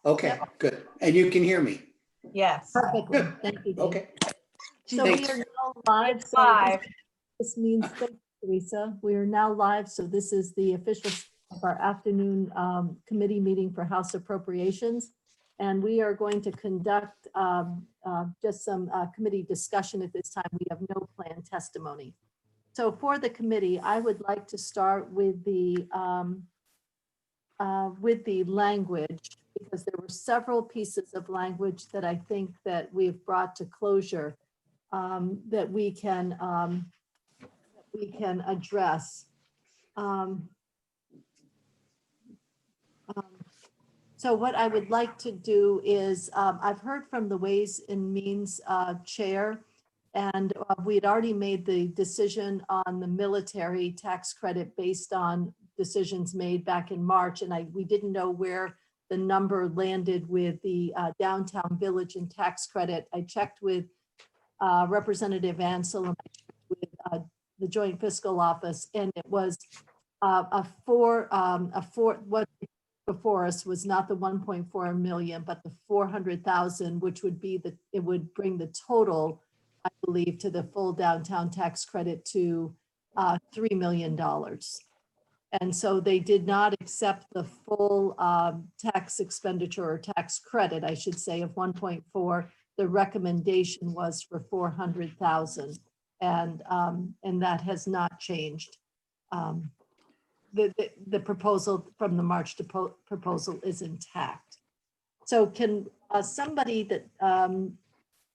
Okay, good. And you can hear me? Yes. Perfectly. Thank you, Dave. Okay. So we Thanks. are now live. So Five. this means, thank you, Teresa, we are now live. So this is the official of our afternoon committee meeting for House Appropriations. And we are going to conduct just some committee discussion at this time. We have no planned testimony. So for the committee, I would like to start with the language, because there were several pieces of language that I think that we've brought to closure that we can address. So what I would like to do is, I've heard from the Ways and Means Chair, and we had already made the decision on the military tax credit based on decisions made back in March, and we didn't know where the number landed with the downtown village and tax credit. I checked with Representative Ansel and I checked with the Joint Fiscal Office, and it was what before us was not the 1.4 million, but the 400,000, which would be it would bring the total, I believe, to the full downtown tax credit to $3 million. And so they did not accept the full tax expenditure or tax credit, I should say, of 1.4. The recommendation was for 400,000, and that has not changed. The proposal from the March proposal is intact. So can somebody that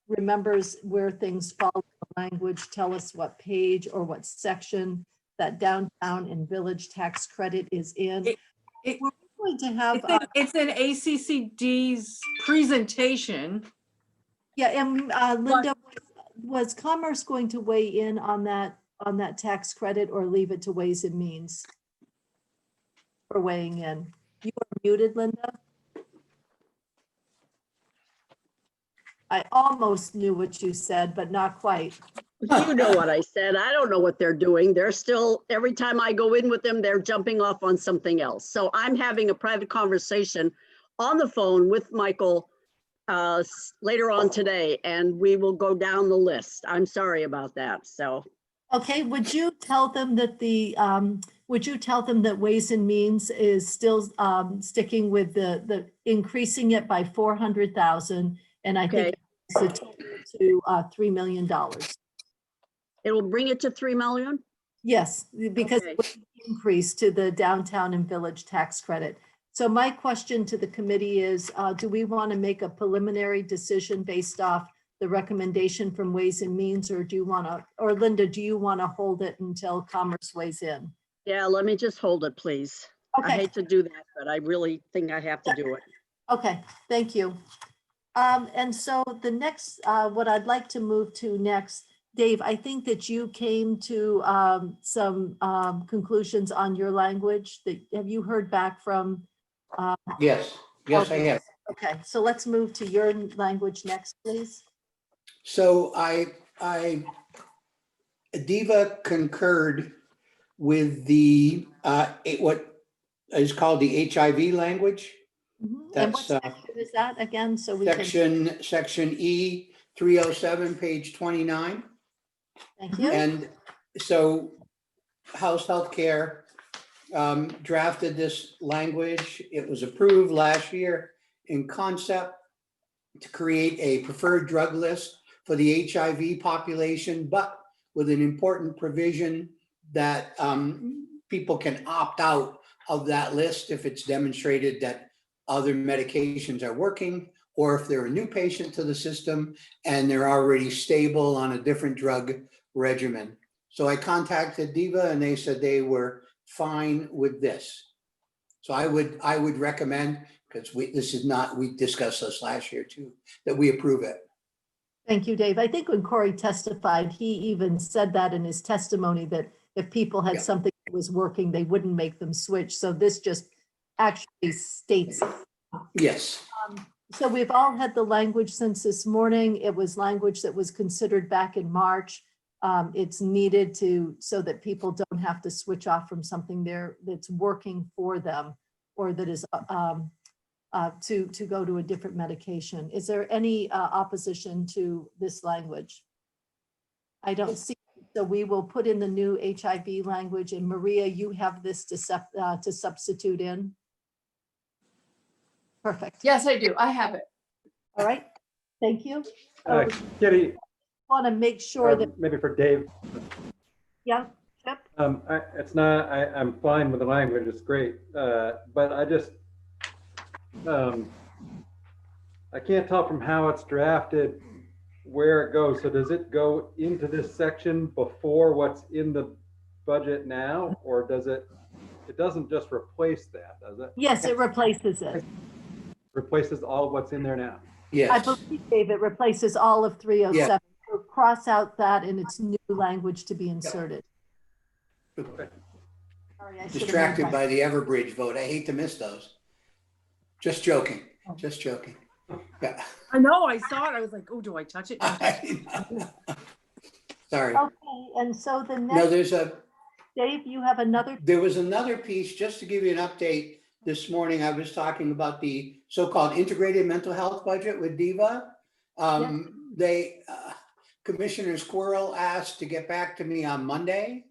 remembers where things fall in the language tell us what page or what section that downtown and village tax credit is in? We're going to have It's in ACCD's presentation. yeah, and Linda, was Commerce going to weigh in on that tax credit, or leave it to Ways and Means for weighing in? You are muted, Linda. I almost knew what you said, but not quite. You know what I said. I don't know what they're doing. They're still, every time I go in with them, they're jumping off on something else. So I'm having a private conversation on the phone with Michael later on today, and we will go down the list. I'm sorry about that. So. Okay, would you tell them that Ways and Means is still sticking with the increasing it by 400,000, and I think it's a total to $3 million. It will bring it to 3 million? Yes, because Okay. it was increased to the downtown and village tax credit. So my question to the committee is, do we want to make a preliminary decision based off the recommendation from Ways and Means, or do you want to, or Linda, do you want to hold it until Commerce weighs in? Yeah, let me just hold it, please. I Okay, hate to do that, but I really think I have to do it. okay, thank you. And so the next, what I'd like to move to next, Dave, I think that you came to some conclusions on your language. Have you heard back from? Yes, I have. Okay, so let's move to your language next, please. So Diva concurred with the what is called the HIV language. And what That's section is that again? So we can. section E 307, page 29. Thank you. And so House Healthcare drafted this language. It was approved last year in concept to create a preferred drug list for the HIV population, but with an important provision that people can opt out of that list if it's demonstrated that other medications are working, or if they're a new patient to the system and they're already stable on a different drug regimen. So I contacted Diva and they said they were fine with this. So I would recommend, because we discussed this last year too, that we approve it. Thank you, Dave. I think when Corey testified, he even said that in his testimony, that if people had something that was working, they wouldn't make them switch. So this just actually states it. Yes. So we've all had the language since this morning. It was language that was considered back in March. It's needed so that people don't have to switch off from something that's working for them, or that is to go to a different medication. Is there any opposition to this language? I don't see, so we will put in the new HIV language, and Maria, you have this to substitute in? Perfect. Yes, I do. I have it. All right, thank you. Kitty, Want to make sure that, maybe for Dave, yeah, Chip? I'm fine with the language, it's great, but I just, I can't tell from how it's drafted where it goes. So does it go into this section before what's in the budget now, or does it doesn't just replace that, does it? Yes, it replaces it. Replaces all of what's in there now. I Yes, believe, Dave, it replaces all of 307. So cross out that and its new language to be inserted. Sorry, I should have distracted made by the Everbridge vote. I hate to miss those. Just joking, Oh. just joking. Yeah. I know, I saw it. I was like, oh, do I touch it? Sorry. Okay, and so the No, next, there was was another piece, just to give you an update. This morning, I was talking about the so-called integrated mental health budget with DEVA. Commissioner Squirrel asked to get back to me on Monday,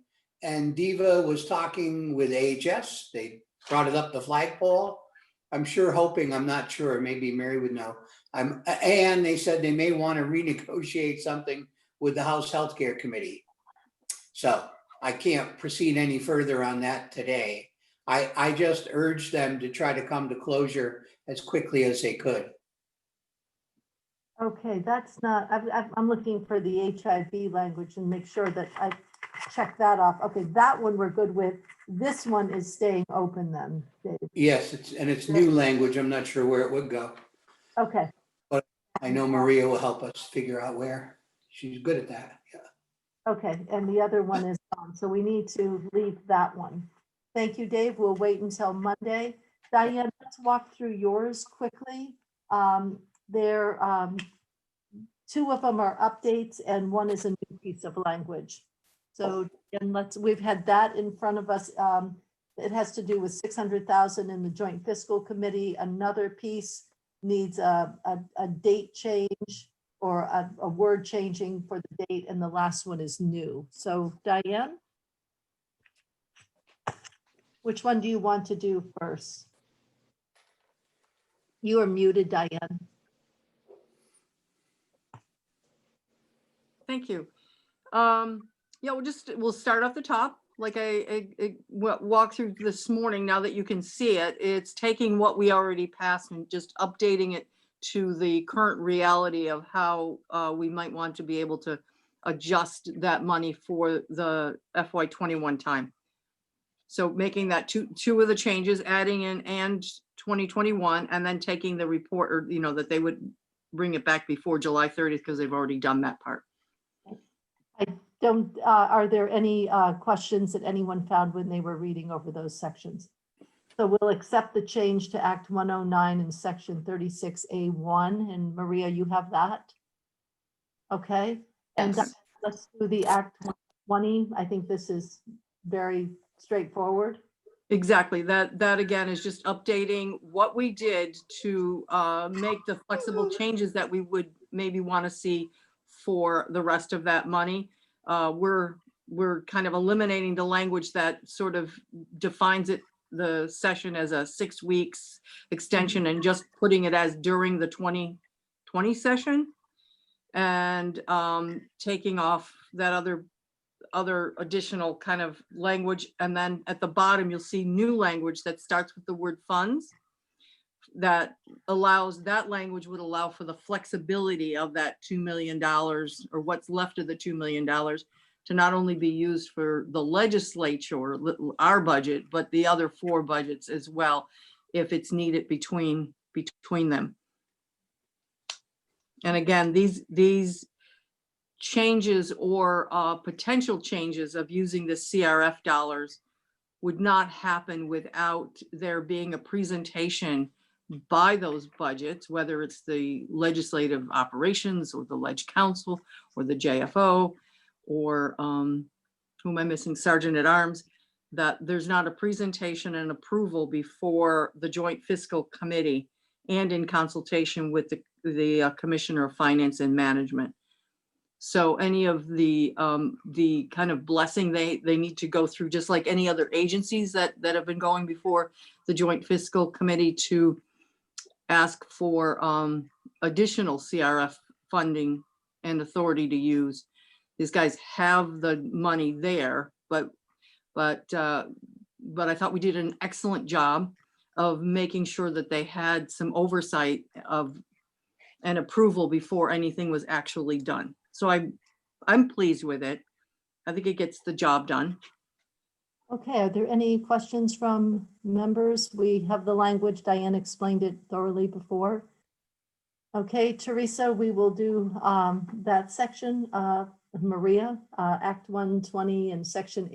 and DEVA was talking with AHS. They brought it up the flagpole. I'm hoping, I'm not sure, maybe Mary would know. And they said they may want to renegotiate something with the House Healthcare Committee. So I can't proceed any further on that today. I just urged them to try to come to closure as quickly as they could. okay, that's not, I'm looking for the HIV language and make sure that I check that off. Okay, that one we're good with. This one is staying open then, Dave. Yes, it's new language. I'm not sure where it would go. Okay, I know Maria will help us figure out where. She's good at that. Yeah. okay, and the other one is on, so we need to leave that one. Thank you, Dave. We'll wait until Monday. Diane, let's walk through yours quickly. Two of them are updates and one is a new piece of language. So, and we've had that in front of us. It has to do with 600,000 in the Joint Fiscal Committee. Another piece needs a date change or a word changing for the date, and the last one is new. So Diane? Which one do you want to do first? You are muted, Diane. Thank you. Yeah, we'll start off the top. Like I walked through this morning, now that you can see it, it's taking what we already passed and just updating it to the current reality of how we might want to be able to adjust that money for the FY21 time. So making that two of the changes, adding in and 2021, and then taking the report, or that they would bring it back before July 30th because they've already done that part. Are there any questions that anyone found when they were reading over those sections? So we'll accept the change to Act 109 in section 36A1, and Maria, you have that? Okay, and Yes. let's do the Act 120. I think this is very straightforward. Exactly. That again is just updating what we did to make the flexible changes that we would maybe want to see for the rest of that money. We're kind of eliminating the language that sort of defines the session as a 6 weeks extension and just putting it as during the 2020 session, and taking off that other additional kind of language. And then at the bottom, you'll see new language that starts with the word funds. That language would allow for the flexibility of that $2 million, or what's left of the $2 million, to not only be used for the legislature, our budget, but the other 4 budgets as well, if it's needed between them. And again, these changes or potential changes of using the CRF dollars would not happen without there being a presentation by those budgets, whether it's the legislative operations or the Ledge Council or the JFO or who am I missing, Sergeant at Arms, that there's not a presentation and approval before the Joint Fiscal Committee and in consultation with the Commissioner of Finance and Management. So any of the kind of blessing they need to go through, just like any other agencies that have been going before the Joint Fiscal Committee to ask for additional CRF funding and authority to use. These guys have the money there, but I thought we did an excellent job of making sure that they had some oversight of and approval before anything was actually done. So I'm pleased with it. I think it gets the job done. Okay, are there any questions from members? We have the language, Diane explained it thoroughly before. Okay, Teresa, we will do that section. Maria, Act 120 and Section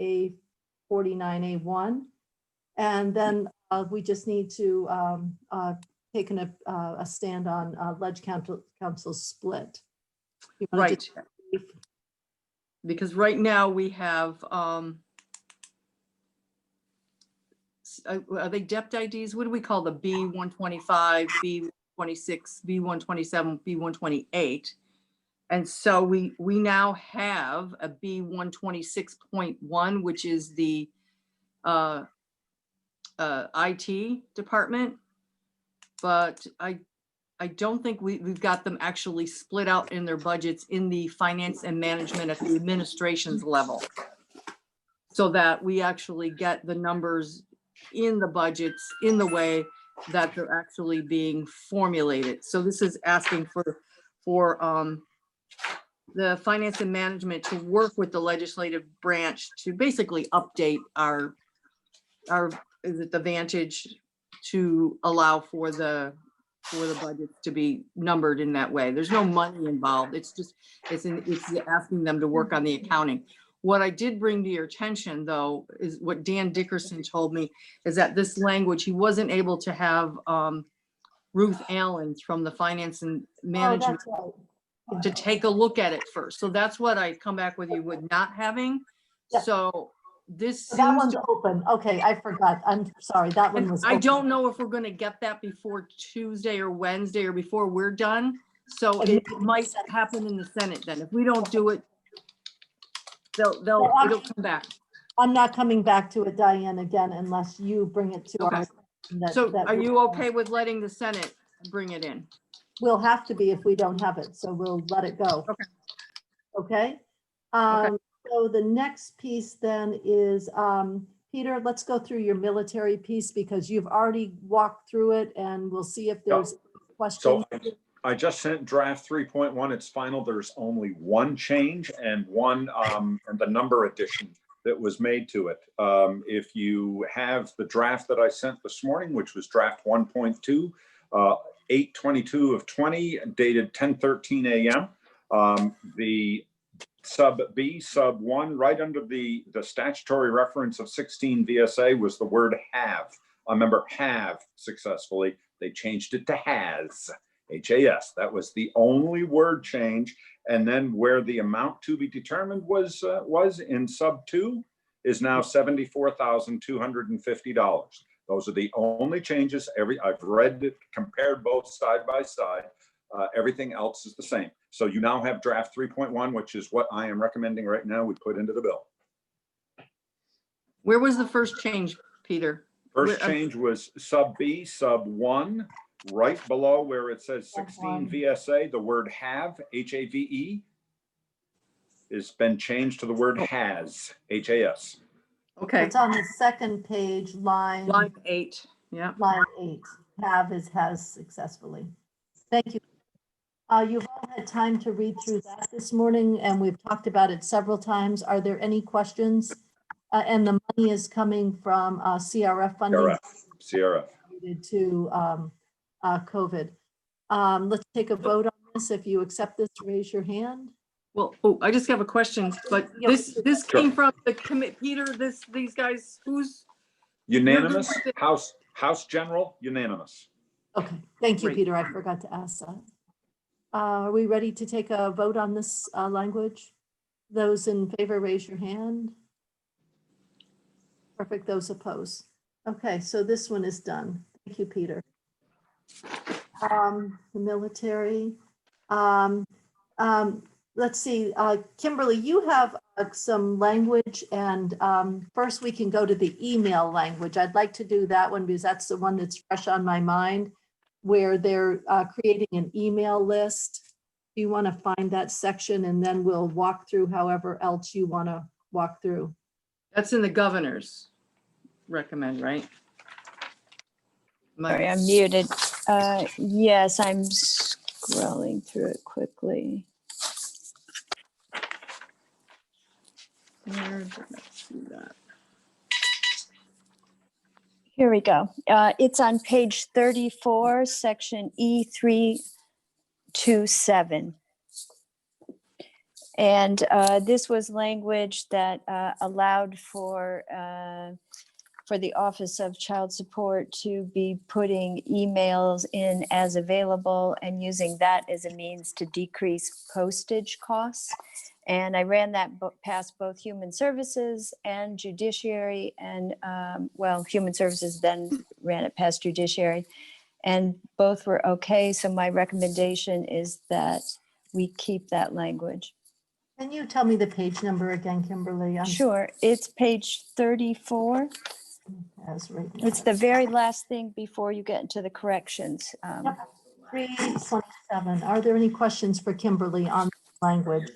A49A1. And then we just need to take a stand on Ledge Council split. You wanna Right. just- Because right now we have, are they DEPT IDs? What do we call the B125, B126, B127, B128? And so we now have a B126.1, which is the IT department. But I don't think we've got them actually split out in their budgets in the finance and management at the administration's level, so that we actually get the numbers in the budgets in the way that they're actually being formulated. So this is asking for the finance and management to work with the legislative branch to basically update our is it the Vantage to allow for the budgets to be numbered in that way. There's no money involved. It's just, it's asking them to work on the accounting. What I did bring to your attention, though, is what Dan Dickerson told me, is that this language, he wasn't able to have Ruth Allen from the finance and Oh, management that's right. to take a look at it first. So that's what I come back with you with not having. Yep. So this So that seems one's to, open. Okay, I forgot. I'm sorry. That one and was. I open. don't know if we're gonna get that before Tuesday or Wednesday or before we're done. So And it maybe might Senate. happen in the Senate then. If we don't do it, it'll come back. I'm not coming back to it, Diane, again, unless you bring it to Okay. our. that- So that are we- you okay with letting the Senate bring it in? We'll have to be if we don't have it, so we'll let it go. Okay. Okay? So the next piece then is, Peter, let's go through your military piece because you've already walked through it and we'll see if there's questions. So I just sent draft 3.1. It's final. There's only one change and one and the number addition that was made to it. If you have the draft that I sent this morning, which was draft 1.2, 8/22 of 20, dated 10:13 a.m. The sub B, sub 1, right under the statutory reference of 16 VSA was the word have. I remember have successfully. They changed it to has, H-A-S. That was the only word change. And then where the amount to be determined was in sub 2 is now $74,250. Those are the only changes. I've read it, compared both side by side. Everything else is the same. So you now have draft 3.1, which is what I am recommending right now we put into the bill. Where was the first change, Peter? First Where- change was sub B, sub 1, right below where it says 16 VSA, the word have, H-A-V-E, has been changed to the word has, H-A-S. Okay, It's on the second page, line line 8, yeah. 8. Have is has successfully. Thank you. You've all had time to read through that this morning, and we've talked about it several times. Are there any questions? And the money is coming from CRF funding CRF. related to COVID. Let's take a vote on this. If you accept this, raise your hand. Well, oh, I just have a question, but Yeah. this came from the commit, Peter, these guys, who's? Unanimous, You're good House General, unanimous. Okay, thank you, Great. Peter. I forgot to ask that. Are we ready to take a vote on this language? Those in favor, raise your hand. Perfect. Those opposed. Okay, so this one is done. Thank you, Peter. The military. Let's see, Kimberly, you have some language, and first we can go to the email language. I'd like to do that one because that's the one that's fresh on my mind, where they're creating an email list. Do you want to find that section, and then we'll walk through however else you want to walk through? That's in the governor's recommend, right? Sorry, I'm muted. Yes, I'm scrolling through it quickly. Where did I see that? Here we go. It's on page 34, section E327. And this was language that allowed for the Office of Child Support to be putting emails in as available and using that as a means to decrease postage costs. And I ran that past both Human Services and Judiciary, and well, Human Services then ran it past Judiciary, and both were okay. So my recommendation is that we keep that language. Can you tell me the page number again, Kimberly? Sure, it's page 34. As right now. It's the very last thing before you get into the corrections. 327. Are there any questions for Kimberly on language?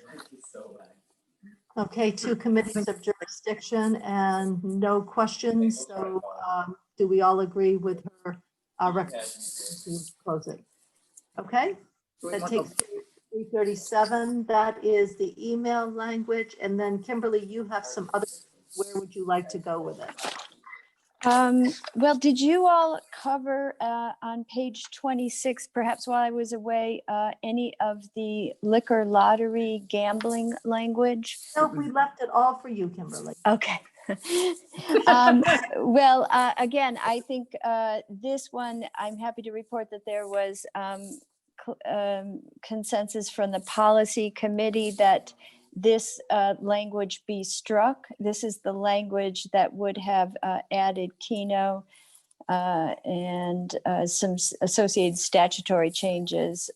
Okay, 2 committees of jurisdiction and no questions. So do we all agree with her recommendation to close it? Okay, that takes 337. That is the email language. And then Kimberly, you have some other, where would you like to go with it? Well, did you all cover on page 26, perhaps while I was away, any of the liquor lottery gambling language? No, we left it all for you, Kimberly. Okay. Well, again, I think this one, I'm happy to report that there was consensus from the policy committee that this language be struck. This is the language that would have added Keno and some associated statutory changes.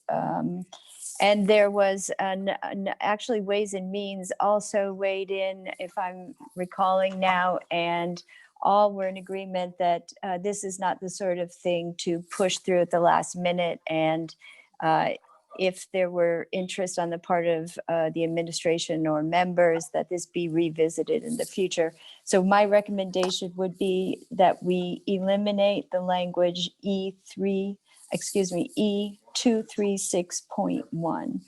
And there was actually Ways and Means also weighed in, if I'm recalling now, and all were in agreement that this is not the sort of thing to push through at the last minute. And if there were interest on the part of the administration or members, that this be revisited in the future. So my recommendation would be that we eliminate the language E236.1.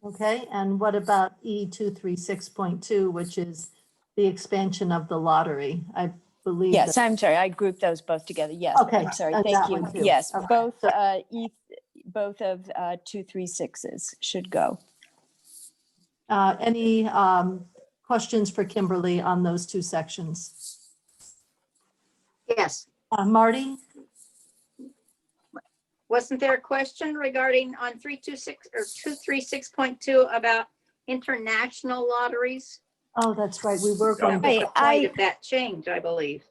Okay, and what about E236.2, which is the expansion of the lottery? I believe. Yes, I'm sorry, I grouped those both together. Yes, Okay, I'm sorry, and thank that you. one too. Yes, Okay. both of 236s should go. Any questions for Kimberly on those 2 sections? Yes. Marty? Wasn't there a question regarding on 326 or 236.2 about international lotteries? Oh, that's right. We were going Right, to. The point of that change, I believe.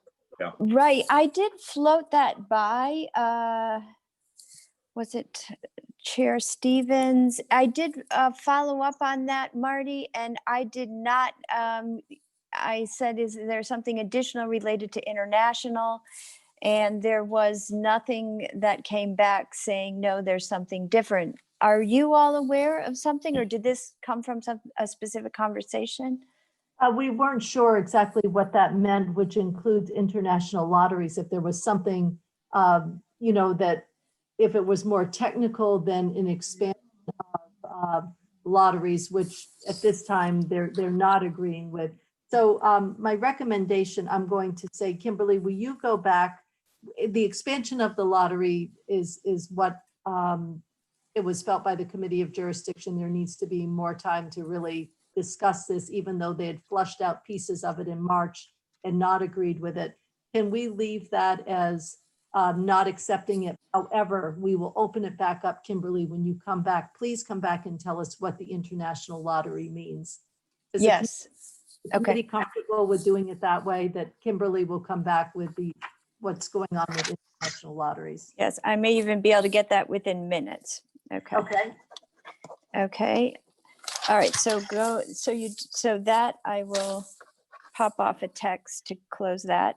Right, I did float that by, was it Chair Stevens? I did follow up on that, Marty, and I did not, I said, is there something additional related to international? And there was nothing that came back saying, no, there's something different. Are you all aware of something, or did this come from a specific conversation? We weren't sure exactly what that meant, which includes international lotteries. If there was something, that if it was more technical than an expansion of lotteries, which at this time they're not agreeing with. So my recommendation, I'm going to say, Kimberly, will you go back? The expansion of the lottery is what it was felt by the Committee of Jurisdiction. There needs to be more time to really discuss this, even though they had flushed out pieces of it in March and not agreed with it. Can we leave that as not accepting it? However, we will open it back up, Kimberly, when you come back. Please come back and tell us what the international lottery means. Is Yes. the committee comfortable with doing it that way, that Kimberly will come back with what's going on with international International Lotteries. Yes, I may even be able to get that within minutes. Okay. Okay. Okay. All right. So so that I will pop off a text to close that.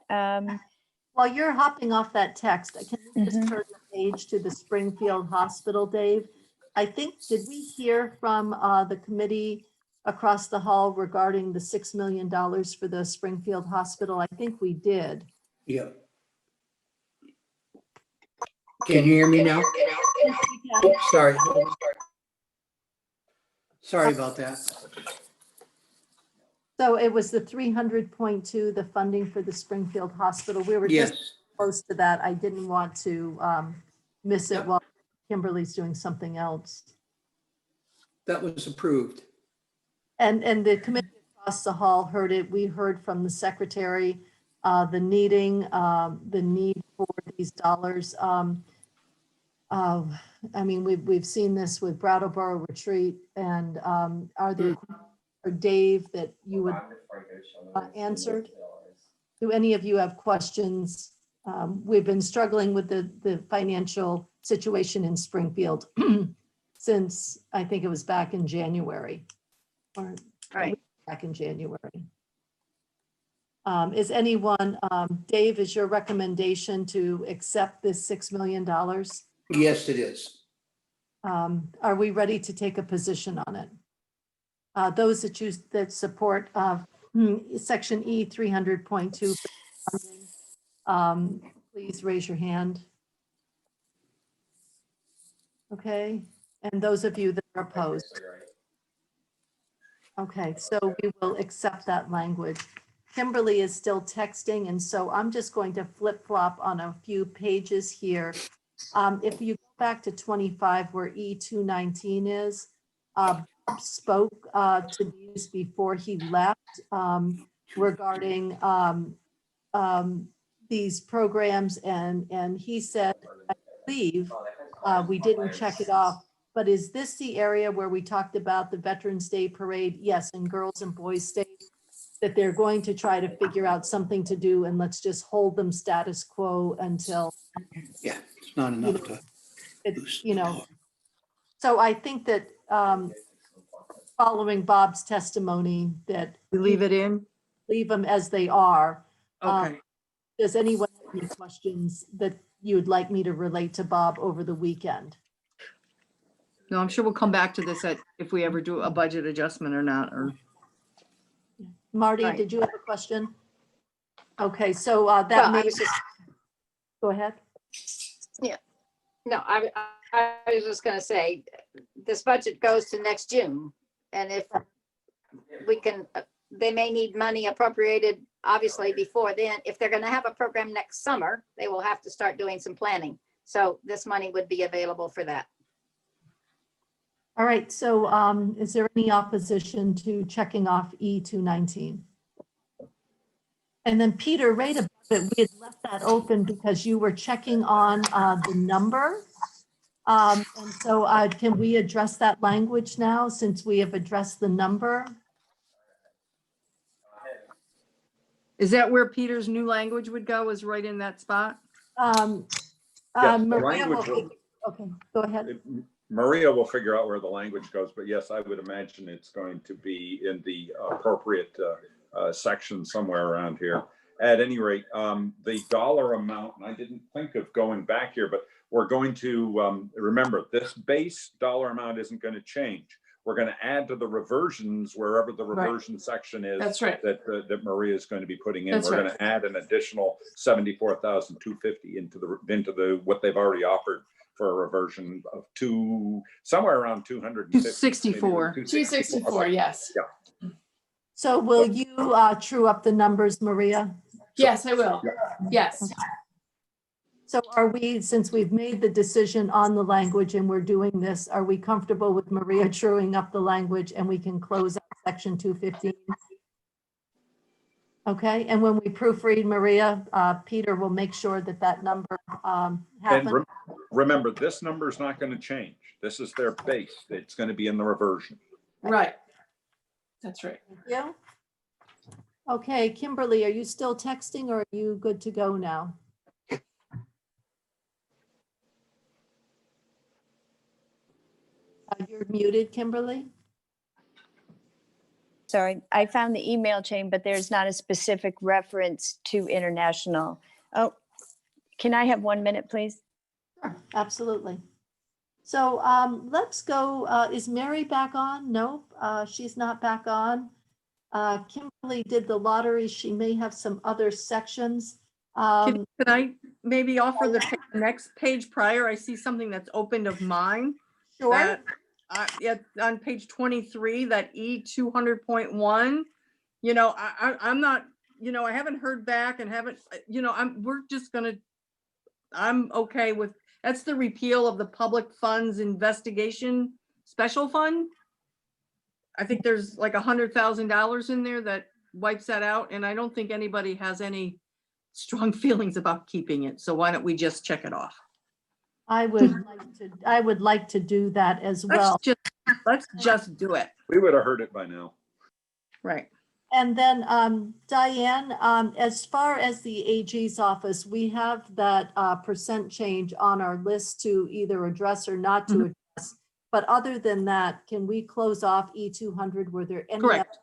While you're hopping off that text, can we just Mhm. turn the page to the Springfield Hospital, Dave? I think, did we hear from the committee across the hall regarding the $6 million for the Springfield Hospital? I think we did. Yeah. Can you hear me now? Oops, sorry. Sorry about that. So it was the 300.2, the funding for the Springfield Hospital. We were just Yes, close to that. I didn't want to miss it Yep. while Kimberly's doing something else. that was approved. And the committee across the hall heard it. We heard from the secretary, the need for these dollars. I mean, we've seen this with Brattleboro Retreat, and are there, or Dave, that you would answered? Do any of you have questions? We've been struggling with the financial situation in Springfield since, I think it was back in January. Or Right. back in January. Is anyone, Dave, is your recommendation to accept this $6 million? Yes, it is. Are we ready to take a position on it? Those that support section E 300.2, please raise your hand. Okay, and those of you that are opposed. Okay, so we will accept that language. Kimberly is still texting, and so I'm just going to flip-flop on a few pages here. If you go back to 25 where E219 is, Bob spoke to these before he left regarding these programs, and he said, I believe, we didn't check it off, but is this the area where we talked about the Veterans Day Parade? Yes, and Girls and Boys Day, that they're going to try to figure out something to do, and let's just hold them status quo until Yeah, it's not enough to it's, you know. So I think that following Bob's testimony, that We leave it in? leave them as they are. Okay. Does anyone have any questions that you would like me to relate to Bob over the weekend? No, I'm sure we'll come back to this if we ever do a budget adjustment or not, or. Marty, Right. did you have a question? Okay, so Well, that I may, was just, go ahead. no, I was just gonna say, this budget goes to next June. And if we can, they may need money appropriated, obviously, before then. If they're gonna have a program next summer, they will have to start doing some planning. So this money would be available for that. All right, so is there any opposition to checking off E219? And then Peter, right above it, we had left that open because you were checking on the number. And so can we address that language now since we have addressed the number? Is that where Peter's new language would go, is right in that spot? Yes, the Maria will, language will- okay, go ahead. Maria will figure out where the language goes, but yes, I would imagine it's going to be in the appropriate section somewhere around here. At any rate, the dollar amount, and I didn't think of going back here, but we're going to remember this base dollar amount isn't going to change. We're going to add to the reversions wherever the Right. reversion section is. That's right. That Maria is going to be putting in. That's We're right. going to add an additional 74,250 into the what they've already offered for a reversion of somewhere around 250. 264. 264, yes. Yeah. So will you true up the numbers, Maria? Yes, I will. Yes. So are we, since we've made the decision on the language and we're doing this, are we comfortable with Maria truing up the language and we can close out section 215? Okay, and when we proofread, Maria, Peter will make sure that that number And happens. remember, this number is not going to change. This is their base. It's going to be in the reversion. Right. That's right. Thank you. Okay, Kimberly, are you still texting or are you good to go now? You're muted, Kimberly. Sorry, I found the email chain, but there's not a specific reference to international. Oh, can I have 1 minute, please? Sure, absolutely. So let's go. Is Mary back on? No, she's not back on. Kimberly did the lottery. She may have some other sections. Can I maybe offer the next page prior? I see something that's opened of mine. Sure. That, yeah, on page 23, that E 200.1, you know, I'm not, you know, I haven't heard back and haven't, you know, we're just gonna, I'm okay with, that's the repeal of the public funds investigation special fund. I think there's like $100,000 in there that wipes that out, and I don't think anybody has any strong feelings about keeping it. So why don't we just check it off? I would like to do that as well. Let's just do it. We would have heard it by now. Right. And then Diane, as far as the AG's office, we have that percent change on our list to either address or not to address. But other than that, can we close off E200? Were there any? Correct.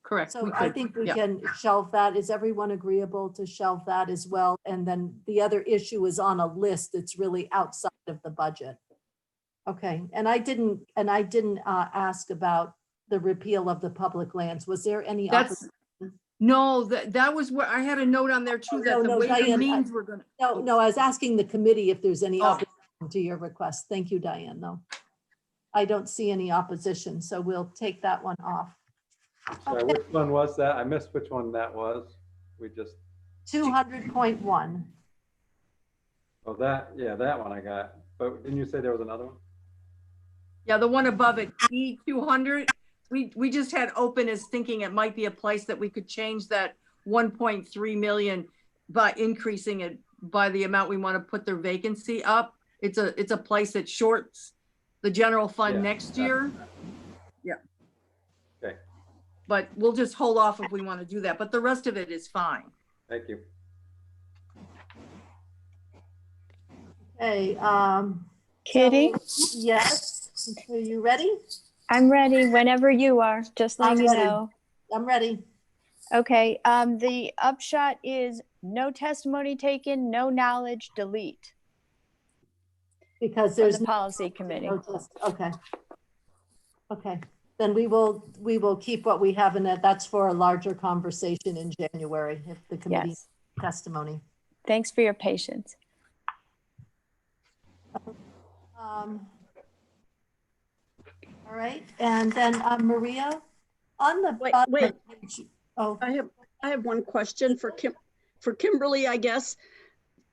Correct. So we I could, think we yeah. can shelve that. Is everyone agreeable to shelve that as well? And then the other issue is on a list that's really outside of the budget. Okay, and I didn't ask about the repeal of the public lands. Was there any? No, that was where I had a note on there too, that the No, ways and Diane, means were gonna. No, I was asking the committee if there's any Oh. opposition to your request. Thank you, Diane. No, I don't see any opposition, so we'll take that one off. Sorry, Okay, which one was that? I missed which one that was. We just, 200.1. oh, that, yeah, that one I got. But didn't you say there was another one? Yeah, the one above it, E 200. We just had open as thinking it might be a place that we could change that 1.3 million by increasing it by the amount we want to put their vacancy up. It's a place that shorts the general fund Yeah. next year. Yeah. Okay, But we'll just hold off if we want to do that. But the rest of it is fine. thank you. Okay, Kitty, so, yes, are you ready? I'm ready whenever you are, just let I'm me ready. know. I'm ready. Okay, the upshot is no testimony taken, no knowledge, delete Because from there's the policy committee. Okay. Okay, then we will keep what we have in that. That's for a larger conversation in January, if the committee Yes, testimony. thanks for your patience. All right, and then Maria, on the Wait, bottom wait. of page- oh, I have one question for Kimberly, I guess.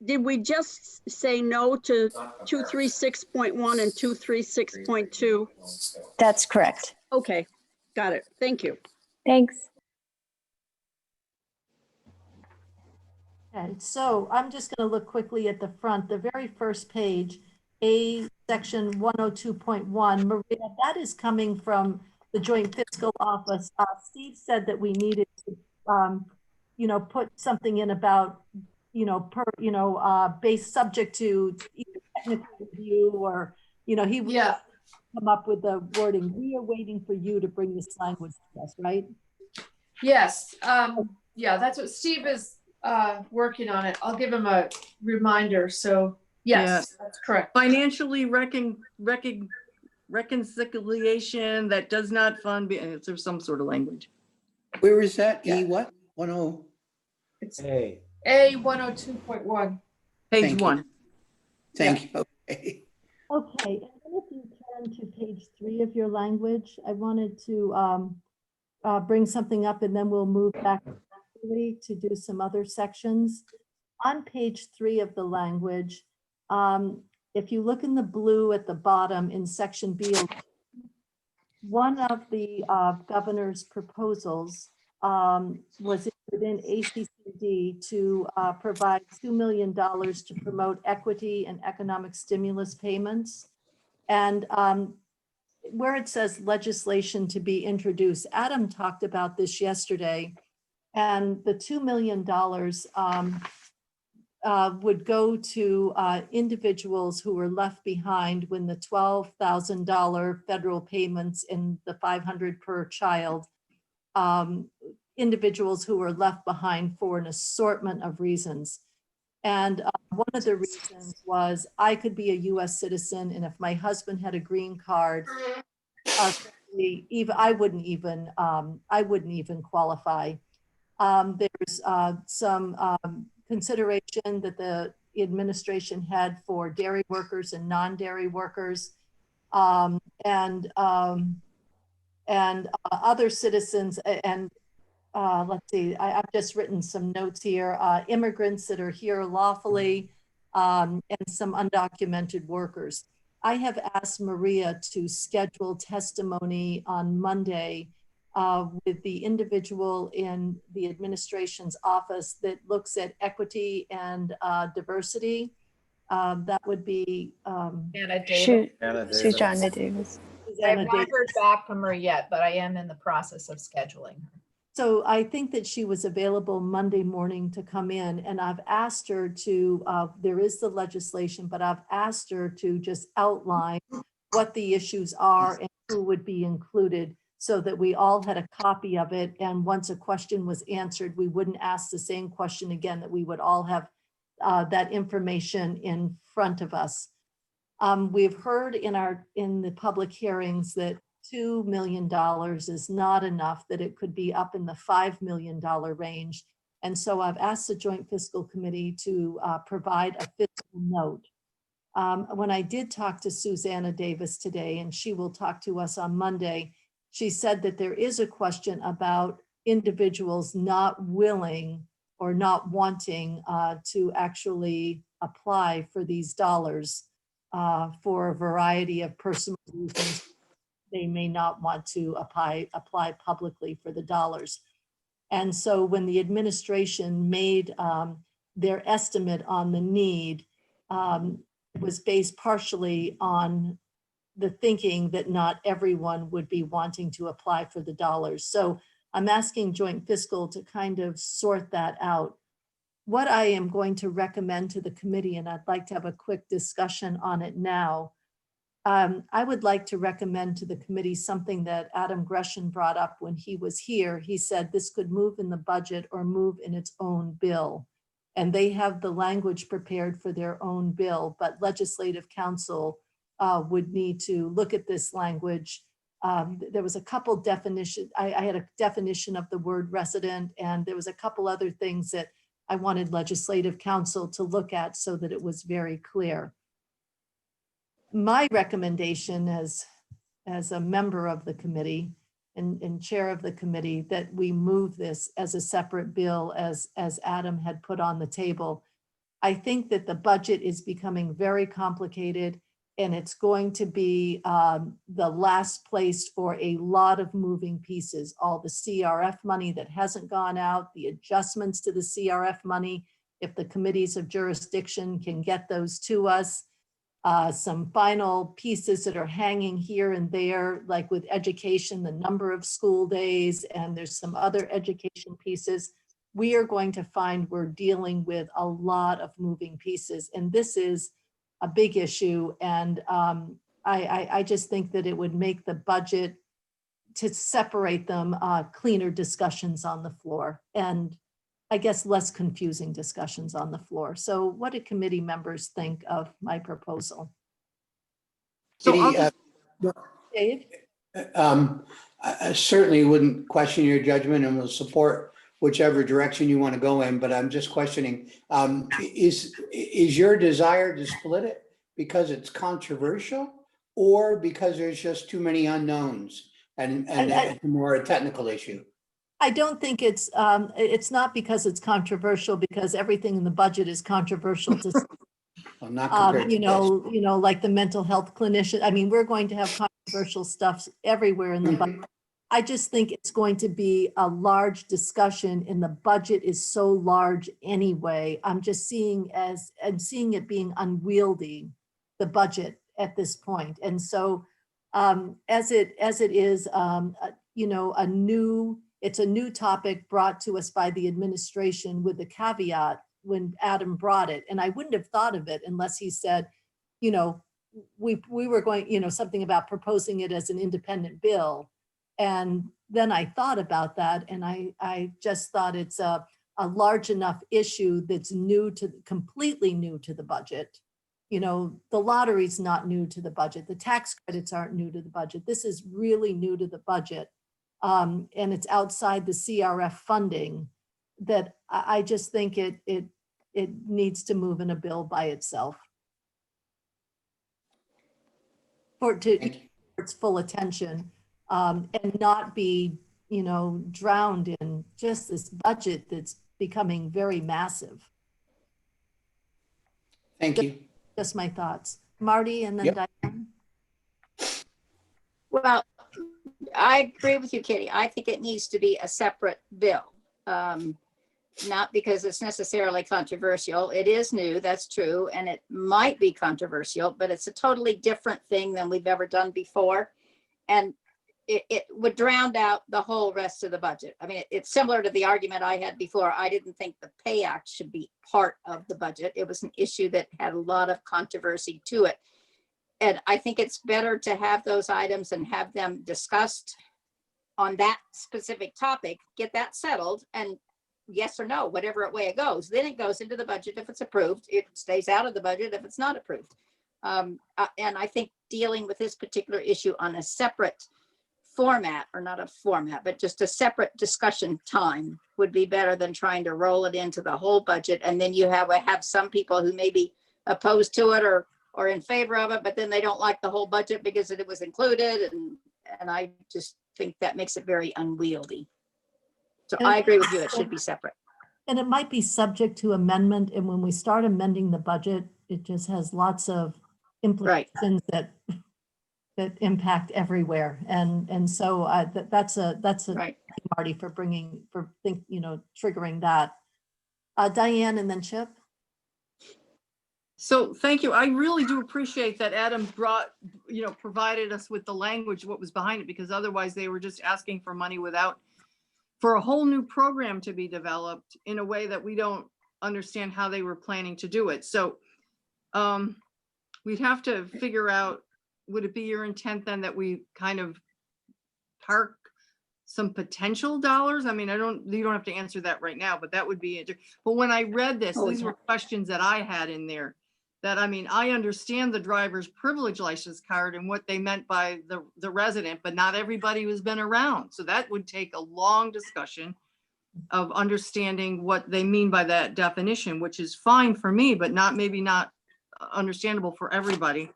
Did we just say no to 236.1 and 236.2? That's correct. Okay, got it. Thank you. Thanks. okay, so I'm just going to look quickly at the front, the very first page, A section 102.1. Maria, that is coming from the Joint Fiscal Office. Steve said that we needed to, put something in about, based subject to either technical review or, he would Yeah, come up with the wording. We are waiting for you to bring this language to us, right? yes. Yeah, that's what Steve is working on it. I'll give him a reminder. So yes, that's correct. Financially reconciliation that does not fund, there's some sort of language. Where is that? Yeah. E what? 10. It's Hey, A 102.1. Page Thank you. 1. Thank you. Okay. Okay, and then if you turn to page 3 of your language, I wanted to bring something up and then we'll move back to do some other sections. On page 3 of the language, if you look in the blue at the bottom in section B, one of the governor's proposals was within ACCD to provide $2 million to promote equity and economic stimulus payments. And where it says legislation to be introduced, Adam talked about this yesterday. And the $2 million would go to individuals who were left behind when the $12,000 federal payments and the 500 per child, individuals who were left behind for an assortment of reasons. And one of the reasons was I could be a US citizen, and if my husband had a green card, I wouldn't even qualify. There's some consideration that the administration had for dairy workers and non-dairy workers, and other citizens. And let's see, I've just written some notes here. Immigrants that are here lawfully, and some undocumented workers. I have asked Maria to schedule testimony on Monday with the individual in the administration's office that looks at equity and diversity. That would be Anna Davis. Susanna Davis. I have Susanna not Davis. heard back from her yet, but I am in the process of scheduling her. So I think that she was available Monday morning to come in, and I've asked her to, there is the legislation, but I've asked her to just outline what the issues are and who would be included, so that we all had a copy of it. And once a question was answered, we wouldn't ask the same question again, that we would all have that information in front of us. We've heard in the public hearings that $2 million is not enough, that it could be up in the $5 million range. And so I've asked the Joint Fiscal Committee to provide a fiscal note. When I did talk to Susanna Davis today, and she will talk to us on Monday, she said that there is a question about individuals not willing or not wanting to actually apply for these dollars for a variety of personal reasons. They may not want to apply publicly for the dollars. And so when the administration made their estimate on the need, it was based partially on the thinking that not everyone would be wanting to apply for the dollars. So I'm asking Joint Fiscal to kind of sort that out. What I am going to recommend to the committee, and I'd like to have a quick discussion on it now, I would like to recommend to the committee something that Adam Gresham brought up when he was here. He said this could move in the budget or move in its own bill. And they have the language prepared for their own bill, but Legislative Council would need to look at this language. There was a couple definitions. I had a definition of the word resident, and there was a couple other things that I wanted Legislative Council to look at so that it was very clear. My recommendation as a member of the committee and chair of the committee, that we move this as a separate bill as Adam had put on the table. I think that the budget is becoming very complicated, and it's going to be the last place for a lot of moving pieces. All the CRF money that hasn't gone out, the adjustments to the CRF money, if the committees of jurisdiction can get those to us. Some final pieces that are hanging here and there, like with education, the number of school days, and there's some other education pieces. We are going to find we're dealing with a lot of moving pieces, and this is a big issue. And I just think that it would make the budget, to separate them, cleaner discussions on the floor, and I guess less confusing discussions on the floor. So what do committee members think of my proposal? So I'll Kitty, just- Dave? I certainly wouldn't question your judgment and will support whichever direction you want to go in, but I'm just questioning, is your desire to split it because it's controversial, or because there's just too many unknowns and it's more a technical issue? I don't think it's not because it's controversial, because everything in the budget is controversial to Well, not compared to this. like the mental health clinician. I mean, we're going to have controversial stuff everywhere in the budget. I just think it's going to be a large discussion, and the budget is so large anyway. I'm just seeing it being unwieldy, the budget at this point. And so as it is, it's a new topic brought to us by the administration, with the caveat when Adam brought it. And I wouldn't have thought of it unless he said, you know, we were going, you know, something about proposing it as an independent bill. And then I thought about that, and I just thought it's a large enough issue that's completely new to the budget. You know, the lottery's not new to the budget. The tax credits aren't new to the budget. This is really new to the budget. And it's outside the CRF funding, that I just think it needs to move in a bill by itself. For its full attention, and not be, you know, drowned in just this budget that's becoming very massive. Thank you. Just my thoughts. Marty, and then Yep. Diane. Well, I agree with you, Kitty. I think it needs to be a separate bill. Not because it's necessarily controversial. It is new, that's true, and it might be controversial, but it's a totally different thing than we've ever done before. And it would drown out the whole rest of the budget. I mean, it's similar to the argument I had before. I didn't think the Pay Act should be part of the budget. It was an issue that had a lot of controversy to it. And I think it's better to have those items and have them discussed on that specific topic, get that settled, and yes or no, whatever way it goes. Then it goes into the budget if it's approved. It stays out of the budget if it's not approved. And I think dealing with this particular issue on a separate format, or not a format, but just a separate discussion time would be better than trying to roll it into the whole budget. And then you have some people who may be opposed to it or in favor of it, but then they don't like the whole budget because it was included. And I just think that makes it very unwieldy. So I agree with you, it should be separate. And it might be subject to amendment. And when we start amending the budget, it just has lots of implications that impact everywhere. And so that's a Right. Marty for triggering that. Diane, and then Chip. So thank you. I really do appreciate that Adam provided us with the language, what was behind it, because otherwise they were just asking for money for a whole new program to be developed in a way that we don't understand how they were planning to do it. So we'd have to figure out, would it be your intent then that we kind of park some potential dollars? I mean, you don't have to answer that right now, but that would be it. But when I read this, these were questions that I had in there. That, I mean, I understand the driver's privilege license card and what they meant by the resident, but not everybody has been around. So that would take a long discussion of understanding what they mean by that definition, which is fine for me, but maybe not understandable for everybody.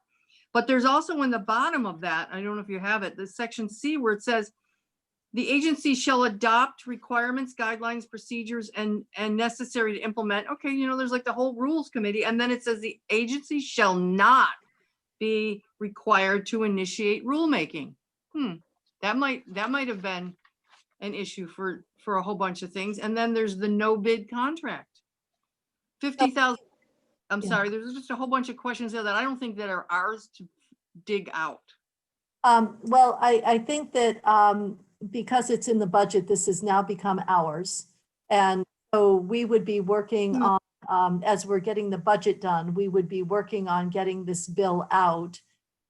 But there's also in the bottom of that, I don't know if you have it, the section C where it says, the agency shall adopt requirements, guidelines, procedures, and necessary to implement. Okay, there's like the whole rules committee. And then it says the agency shall not be required to initiate rulemaking. That might have been an issue for a whole bunch of things. And then there's the no bid contract. 50,000. I'm sorry, there's just a whole bunch of questions there that I don't think that are ours to dig out. Well, I think that because it's in the budget, this has now become ours. And so we would be working on, as we're getting the budget done, we would be working on getting this bill out.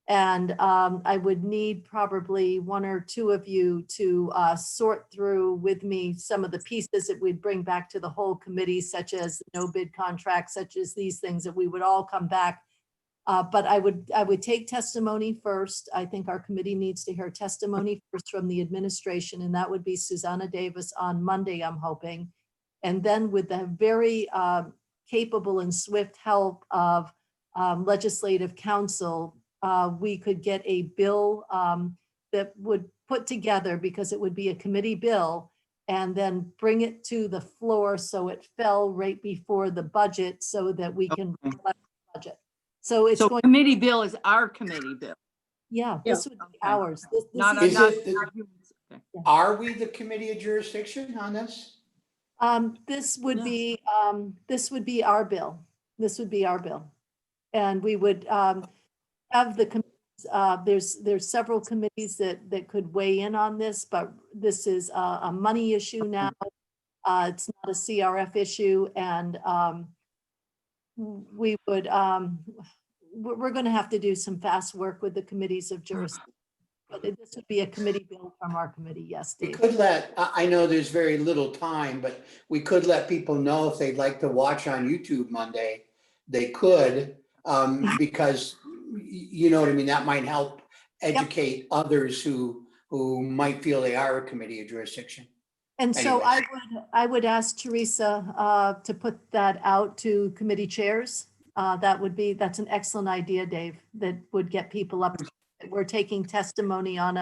And I would need probably one or two of you to sort through with me some of the pieces that we'd bring back to the whole committee, such as no bid contract, such as these things that we would all come back. But I would take testimony first. I think our committee needs to hear testimony first from the administration, and that would be Susanna Davis on Monday, I'm hoping. And then with the very capable and swift help of legislative counsel, we could get a bill that would put together, because it would be a committee bill, and then bring it to the floor so it fell right before the budget so that we can reflect the budget. So it's going. Committee bill is our committee bill. Yeah, this would be ours. Are we the committee of jurisdiction on this? This would be our bill. This would be our bill. And we would have the committees. There's several committees that could weigh in on this, but this is a money issue now. It's not a CRF issue, and we would, we're going to have to do some fast work with the committees of jurisdiction. But this would be a committee bill from our committee. Yes, We Dave. could let, I know there's very little time, but we could let people know if they'd like to watch on YouTube Monday, they could, because you know what I mean, that might help educate others who might feel they are a committee of jurisdiction. And so Anyway. I would ask Teresa to put that out to committee chairs. That's an excellent idea, Dave, that would get people up. We're taking testimony on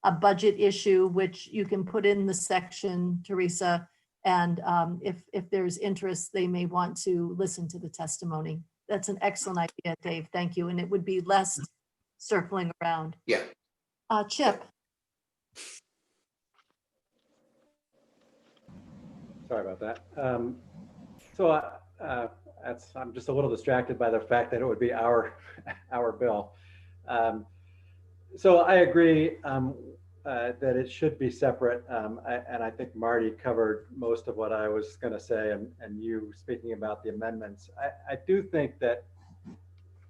a budget issue, which you can put in the section, Teresa. And if there's interest, they may want to listen to the testimony. That's an excellent idea, Dave. Thank you. And it would be less circling around. Yeah. Chip. Sorry about that. I'm just a little distracted by the fact that it would be our bill. So I agree that it should be separate. And I think Marty covered most of what I was going to say, and you speaking about the amendments. I do think that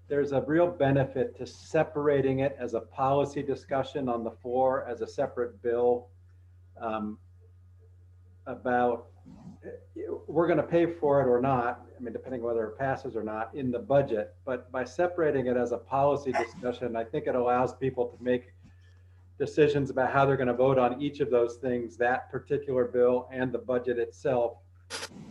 there's a real benefit to separating it as a policy discussion on the floor as a separate bill about we're going to pay for it or not, I mean, depending whether it passes or not in the budget, but by separating it as a policy discussion, I think it allows people to make decisions about how they're going to vote on each of those things, that particular bill and the budget itself,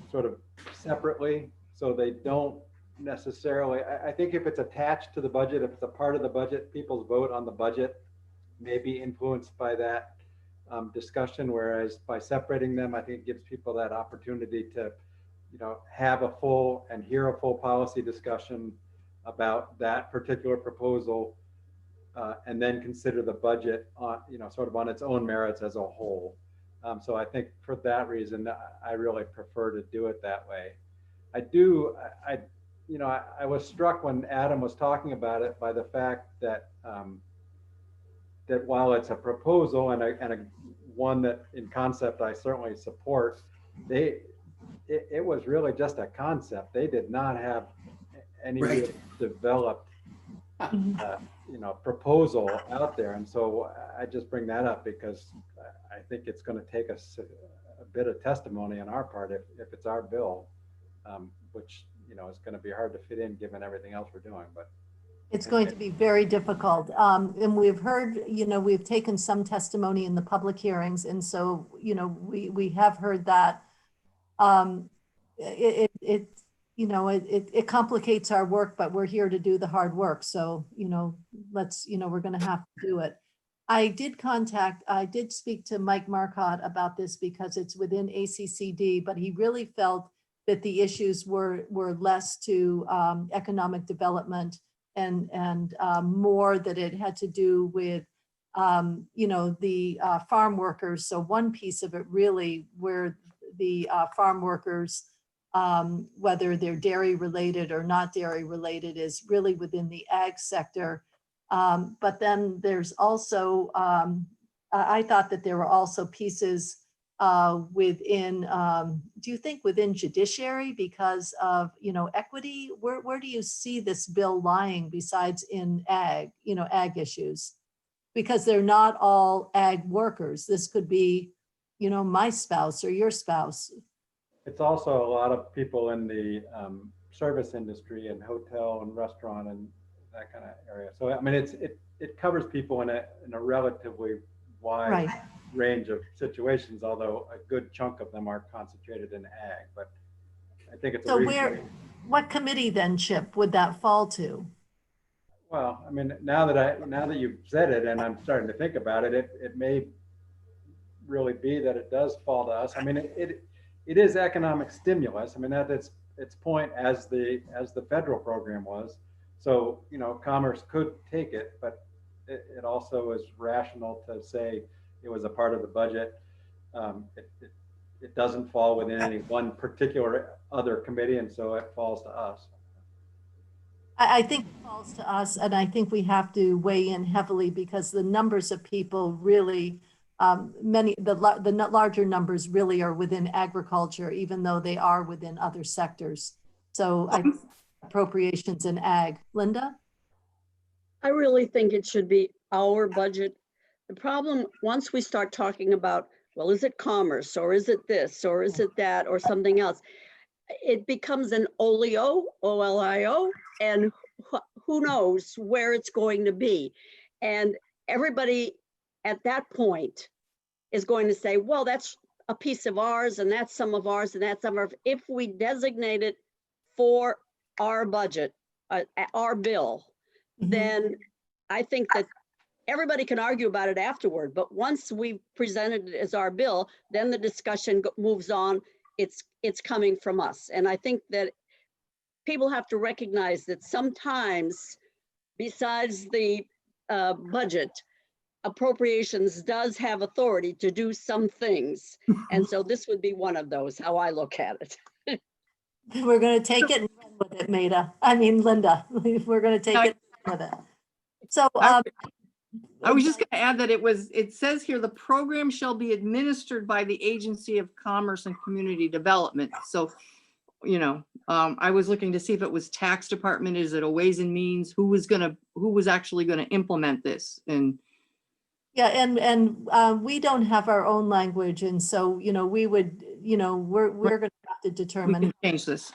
sort of separately, so they don't necessarily, I think if it's attached to the budget, if it's a part of the budget, people's vote on the budget may be influenced by that discussion, whereas by separating them, I think it gives people that opportunity to, have a full and hear a full policy discussion about that particular proposal, and then consider the budget on, sort of on its own merits as a whole. So I think for that reason, I really prefer to do it that way. I was struck when Adam was talking about it by the fact that that while it's a proposal and a one that in concept I certainly support, it was really just a concept. They did not have any real developed proposal out there. And so I just bring that up because I think it's going to take us a bit of testimony on our part if it's our bill, which is going to be hard to fit in given everything else we're doing. But it's going to be very difficult. And we've heard, we've taken some testimony in the public hearings. And so, we have heard that it complicates our work, but we're here to do the hard work. So, we're going to have to do it. I did speak to Mike Marcotte about this because it's within ACCD, but he really felt that the issues were less to economic development and more that it had to do with, the farm workers. So one piece of it really where the farm workers, whether they're dairy related or not dairy related, is really within the ag sector. But then there's also, I thought that there were also pieces within, do you think within judiciary because of, equity? Where do you see this bill lying besides in ag, ag issues? Because they're not all ag workers. This could be, my spouse or your spouse. it's also a lot of people in the service industry and hotel and restaurant and that kind of area. So, I mean, it covers people in a relatively wide range of situations, although a good chunk of them are concentrated in ag, but I think it's so what committee then, Chip, would that fall to? Well, I mean, now that you've said it and I'm starting to think about it, it may really be that it does fall to us. I mean, it is economic stimulus. I mean, that's its point as the federal program was. So, Commerce could take it, but it also is rational to say it was a part of the budget. It doesn't fall within any one particular other committee, and so it falls to us. I think it falls to us, and I think we have to weigh in heavily because the numbers of people really the larger numbers really are within agriculture, even though they are within other sectors. So appropriations in ag. Linda? I really think it should be our budget. The problem, once we start talking about, well, is it commerce or is it this or is it that or something else? It becomes an olio, O-L-I-O, and who knows where it's going to be. And everybody at that point is going to say, well, that's a piece of ours and that's some of ours and that's some of ours. If we designate it for our budget, our bill, then I think that everybody can argue about it afterward. But once we've presented it as our bill, then the discussion moves on. It's coming from us. And I think that people have to recognize that sometimes, besides the budget, appropriations does have authority to do some things. And so this would be one of those, how I look at it. We're going to take it and run with it, Linda. We're going to take it and run with it. So I was just going to add that it says here, the program shall be administered by the Agency of Commerce and Community Development. So, I was looking to see if it was tax department, is it a Ways and Means, who was actually going to implement this? And yeah, and we don't have our own language. And so, we would, we're going to have to determine change this,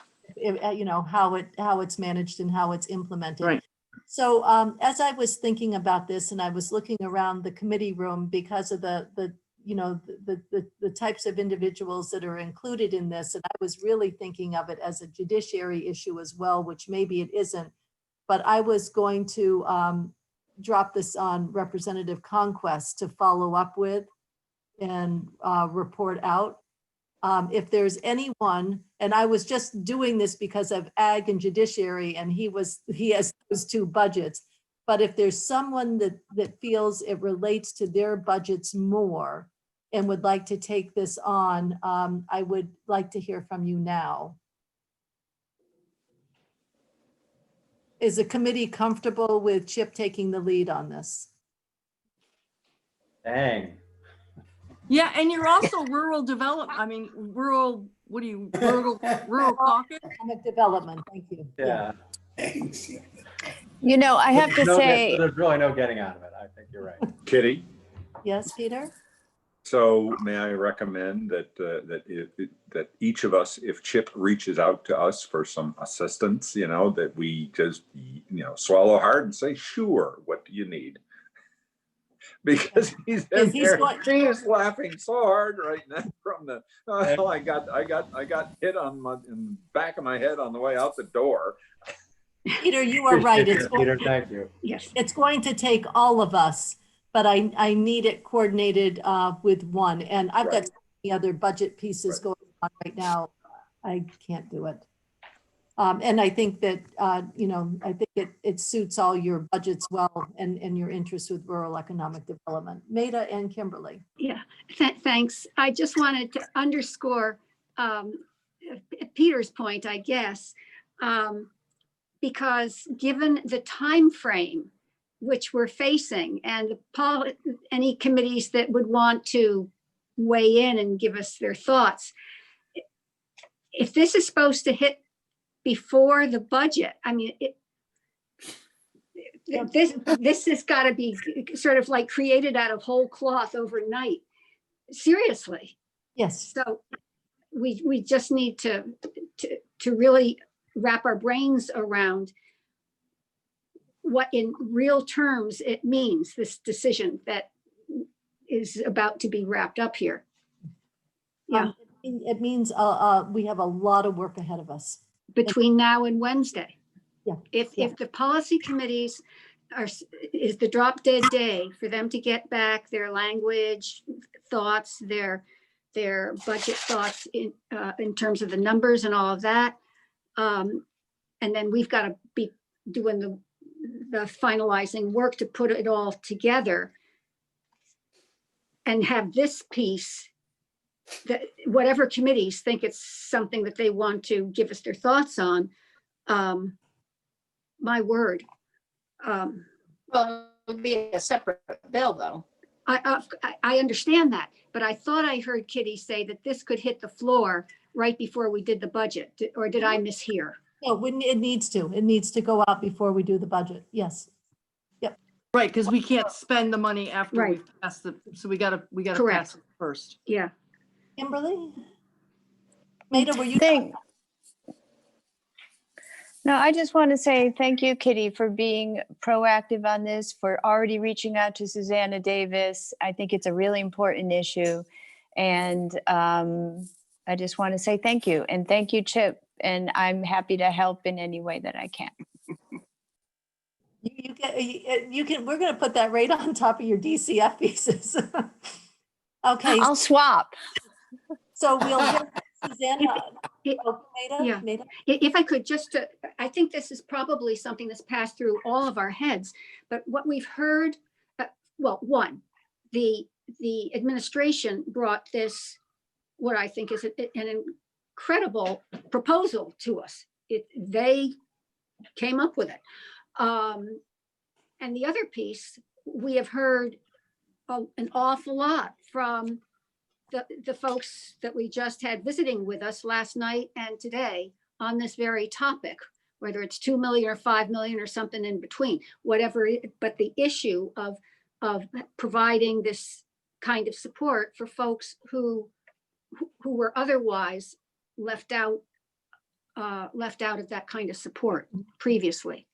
how it's managed and how it's implemented. Right. So as I was thinking about this and I was looking around the committee room because of the types of individuals that are included in this, and I was really thinking of it as a judiciary issue as well, which maybe it isn't, but I was going to drop this on Representative Conquest to follow up with and report out. If there's anyone, and I was just doing this because of ag and judiciary, and he has those two budgets. But if there's someone that feels it relates to their budgets more and would like to take this on, I would like to hear from you now. Is the committee comfortable with Chip taking the lead on this? Dang. yeah, and you're also rural development. Rural caucus. Economic development, thank you. Yeah. Thanks. I have to say, There's really no getting out of it. I think you're right. Kitty, Yes, Peter? so may I recommend that each of us, if Chip reaches out to us for some assistance, that we just, swallow hard and say, sure, what do you need? Because he's laughing so hard right now from the, I got hit in the back of my head on the way out the door. Peter, you are right. Peter, thank you. Yes. It's going to take all of us, but I need it coordinated with one. And I've got so many other budget pieces going on right now. I can't do it. And I think that, I think it suits all your budgets well and your interest with rural economic development. Maida and Kimberly. Yeah, thanks. I just wanted to underscore Peter's point, I guess, because given the time frame which we're facing and any committees that would want to weigh in and give us their thoughts, if this is supposed to hit before the budget, this has got to be sort of like created out of whole cloth overnight. Seriously. Yes. So we just need to really wrap our brains around what in real terms it means, this decision that is about to be wrapped up here. Yeah. It means we have a lot of work ahead of us. Between now and Wednesday. Yeah. If the policy committees is the drop dead day for them to get back their language thoughts, their budget thoughts in terms of the numbers and all of that. And then we've got to be doing the finalizing work to put it all together and have this piece that whatever committees think it's something that they want to give us their thoughts on, my word. Well, it would be a separate bill though. I understand that, but I thought I heard Kitty say that this could hit the floor right before we did the budget, or did I mishear? No, it needs to go out before we do the budget. Yes. Right, because we can't spend the money after Right. we've passed the, so we gotta Correct. pass it first. Yeah. Kimberly? Maida, were you? No, I just want to say thank you, Kitty, for being proactive on this, for already reaching out to Susanna Davis. I think it's a really important issue. And I just want to say thank you. And thank you, Chip. And I'm happy to help in any way that I can. You can, we're going to put that right on top of your DCF pieces. Okay, I'll swap. so we'll hear Susanna. It- Maida? yeah. Maida? If I could just, I think this is probably something that's passed through all of our heads, but what we've heard, well, one, the administration brought this, what I think is an incredible proposal to us. They came up with it. And the other piece, we have heard an awful lot from the folks that we just had visiting with us last night and today on this very topic, whether it's 2 million or 5 million or something in between, whatever, but the issue of providing this kind of support for folks who were otherwise left out of that kind of support previously.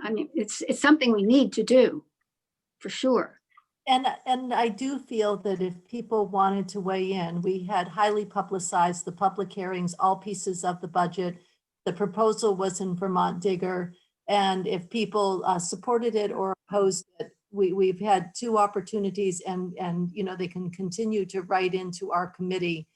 I mean, it's something we need to do, for sure. And I do feel that if people wanted to weigh in, we had highly publicized the public hearings, all pieces of the budget. The proposal was in Vermont Digger. And if people supported it or opposed it, we've had 2 opportunities and you know, they can continue to write into our committee.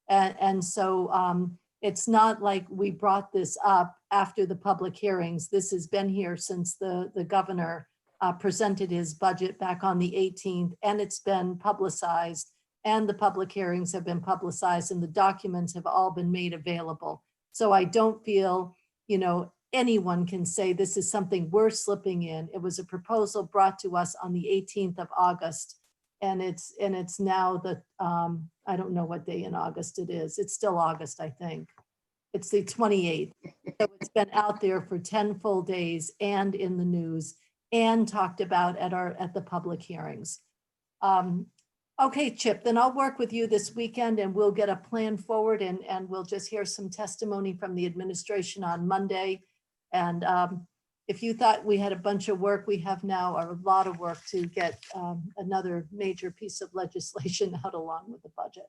And so it's not like we brought this up after the public hearings. This has been here since the governor presented his budget back on the 18th, and it's been publicized, and the public hearings have been publicized, and the documents have all been made available. So I don't feel, you know, anyone can say this is something we're slipping in. It was a proposal brought to us on the 18th of August, and it's now the, I don't know what day in August it is. It's still August, I think. It's the 28th. So it's been out there for 10 full days and in the news and talked about at the public hearings. Okay, Chip, then I'll work with you this weekend and we'll get a plan forward and we'll just hear some testimony from the administration on Monday. And if you thought we had a bunch of work, we have now a lot of work to get another major piece of legislation out along with the budget.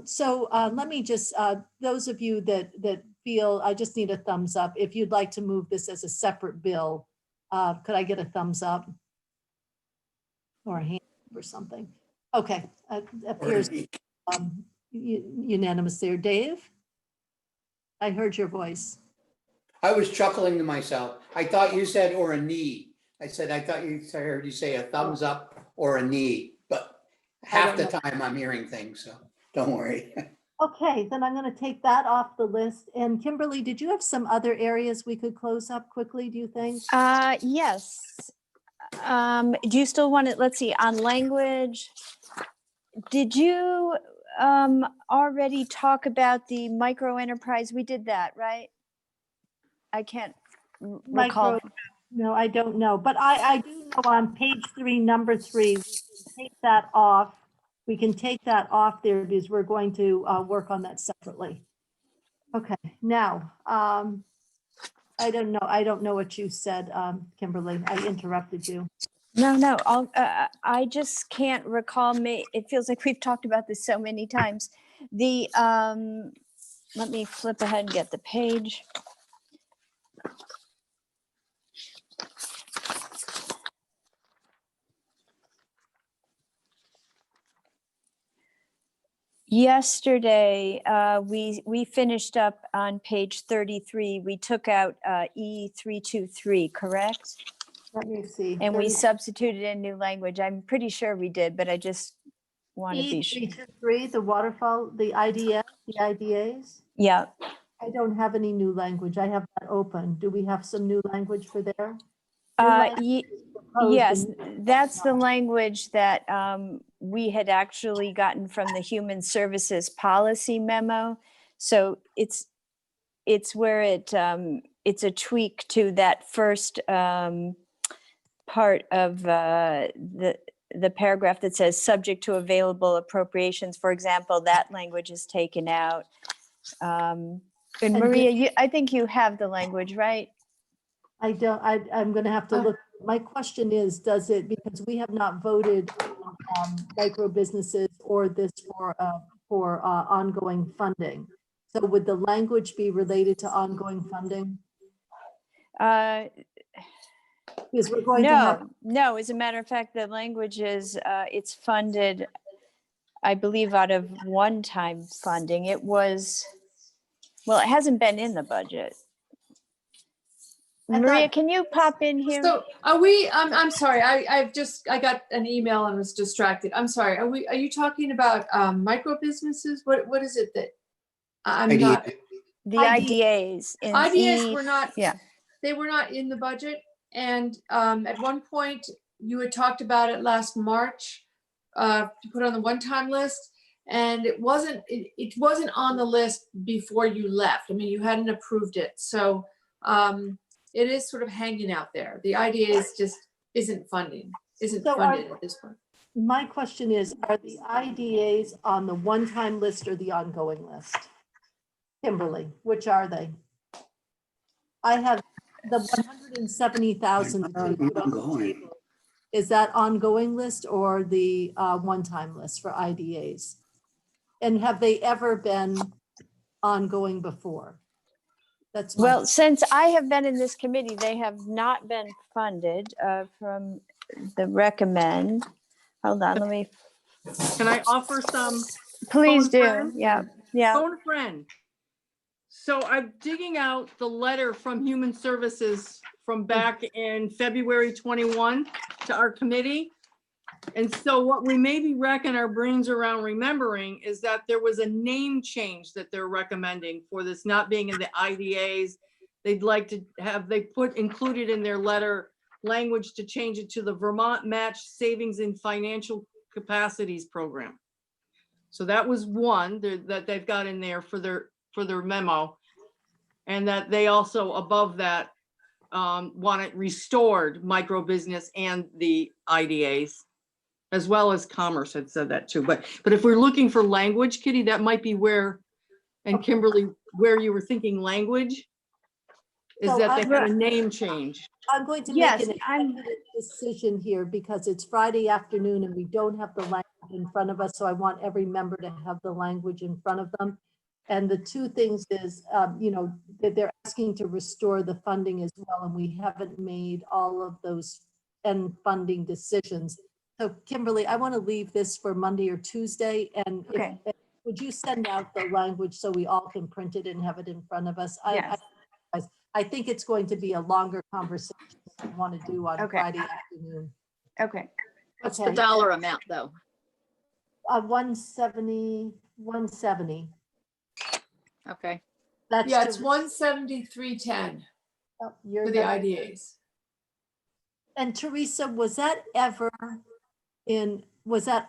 So let me just, those of you that feel, I just need a thumbs up. If you'd like to move this as a separate bill, could I get a thumbs up? Or a hand or something? Okay, appears unanimous there. Dave? I heard your voice. I was chuckling to myself. I thought you said or a knee. I heard you say a thumbs up or a knee, but half the time I'm hearing things, so don't worry. Okay, then I'm going to take that off the list. And Kimberly, did you have some other areas we could close up quickly, do you think? Yes. Do you still want it? Let's see, on language. Did you already talk about the micro enterprise? We did that, right? I can't recall. No, I don't know. But I do know on page 3, number 3, we can take that off. We can take that off there because we're going to work on that separately. Okay, now, I don't know. I don't know what you said, Kimberly. I interrupted you. No, I just can't recall me. It feels like we've talked about this so many times. The, let me flip ahead and get the page. Yesterday, we finished up on page 33. We took out E323, correct? Let me see. And we substituted in new language. I'm pretty sure we did, but I just want to be sure. E323, the waterfall, the IDS, the IDAs. Yeah. I don't have any new language. I have that open. Do we have some new language for there? Yes, That's the language that we had actually gotten from the Human Services Policy memo. So it's where it's a tweak to that first part of the paragraph that says subject to available appropriations. For example, that language is taken out. And Maria, I think you have the language, right? I don't, I'm gonna have to look. My question is, does it, because we have not voted on micro businesses or this for ongoing funding. So would the language be related to ongoing funding? Because we're going to have. No, as a matter of fact, the language is, it's funded, I believe, out of one-time funding. It was, well, it hasn't been in the budget. Maria, can you pop in here? So are we, I'm sorry, I got an email and was distracted. I'm sorry. Are you talking about micro businesses? What is it that I'm IDA. not? The IDAs. IDAs were not, Yeah. they were not in the budget. And at one point you had talked about it last March to put on the one-time list. And it wasn't on the list before you left. I mean, you hadn't approved it. So it is sort of hanging out there. The IDA just isn't funded at this point. My question is, are the IDAs on the one-time list or the ongoing list? Kimberly, which are they? I have the 170,000. Ongoing. Is that ongoing list or the one-time list for IDAs? And have they ever been ongoing before? That's Well, since I have been in this committee, they have not been funded from the recommend. Hold on, let me. Can I offer some? Please phone do. friend? Yeah. Yeah. Phone a friend. So I'm digging out the letter from Human Services from back in February 21 to our committee. And so what we maybe racking our brains around remembering is that there was a name change that they're recommending for this not being in the IDAs. They'd like to have, they included in their letter language to change it to the Vermont Match Savings and Financial Capacities Program. So that was one that they've got in there for their memo. And that they also above that want it restored, micro business and the IDAs. As well as Commerce had said that too. But if we're looking for language, Kitty, that might be where, and Kimberly, where you were thinking language, is So that they had a name change. I'm going to make an executive decision here because it's Friday afternoon and we don't have the language in front of us. So I want every member to have the language in front of them. And the two things is, that they're asking to restore the funding as well. And we haven't made all of those end funding decisions. So Kimberly, I want to leave this for Monday or Tuesday. And would you send out the language so we all can print it and have it in front of us? Yes. I think it's going to be a longer conversation I want to do on Friday afternoon. Okay. What's the dollar amount though? 170. Okay. That's Yeah, it's 173.10 for the IDAs. And Teresa, was that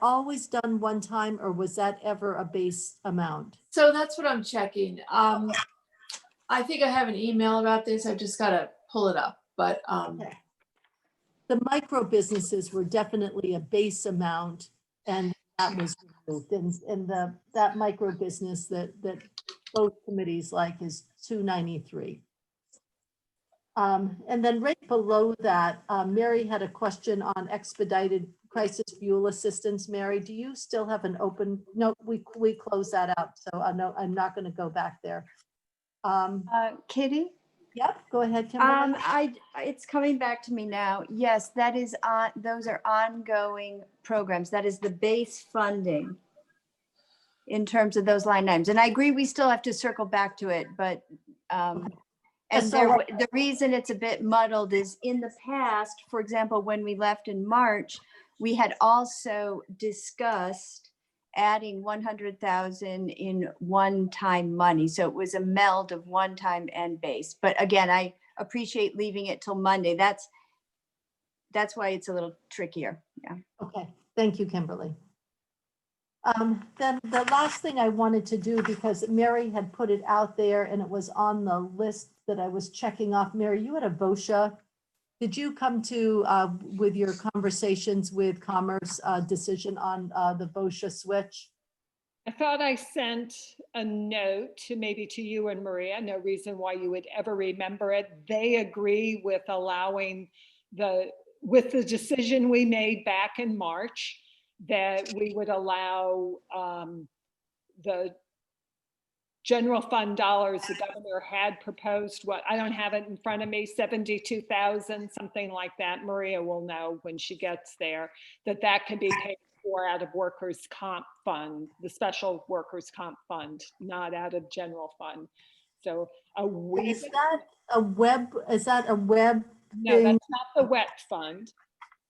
always done one time or was that ever a base amount? So that's what I'm checking. I think I have an email about this. I've just got to pull it up, but the micro businesses were definitely a base amount and that was removed. And that micro business that both committees like is 293. And then right below that, Mary had a question on expedited crisis fuel assistance. Mary, do you still have an open? No, we closed that out. So no, I'm not going to go back there. Kitty? Yep, go ahead, Kimberly. It's coming back to me now. Yes, that is those are ongoing programs. That is the base funding in terms of those line items. And I agree, we still have to circle back to it, but the reason it's a bit muddled is in the past, for example, when we left in March, we had also discussed adding 100,000 in one-time money. So it was a meld of one-time and base. But again, I appreciate leaving it till Monday. that's why it's a little trickier. Yeah. Okay, thank you, Kimberly. Then the last thing I wanted to do, because Mary had put it out there and it was on the list that I was checking off. Mary, you had a VOSHA. Did you come to, with your conversations with Commerce, decision on the VOSHA switch? I thought I sent a note to maybe to you and Maria, no reason why you would ever remember it. They agree with allowing with the decision we made back in March, that we would allow the general fund dollars. The governor had proposed, what, I don't have it in front of me, 72,000, something like that. Maria will know when she gets there, that could be paid for out of workers' comp fund, the special workers' comp fund, not out of general fund. So Is that a web, no, thing? that's not the wet fund.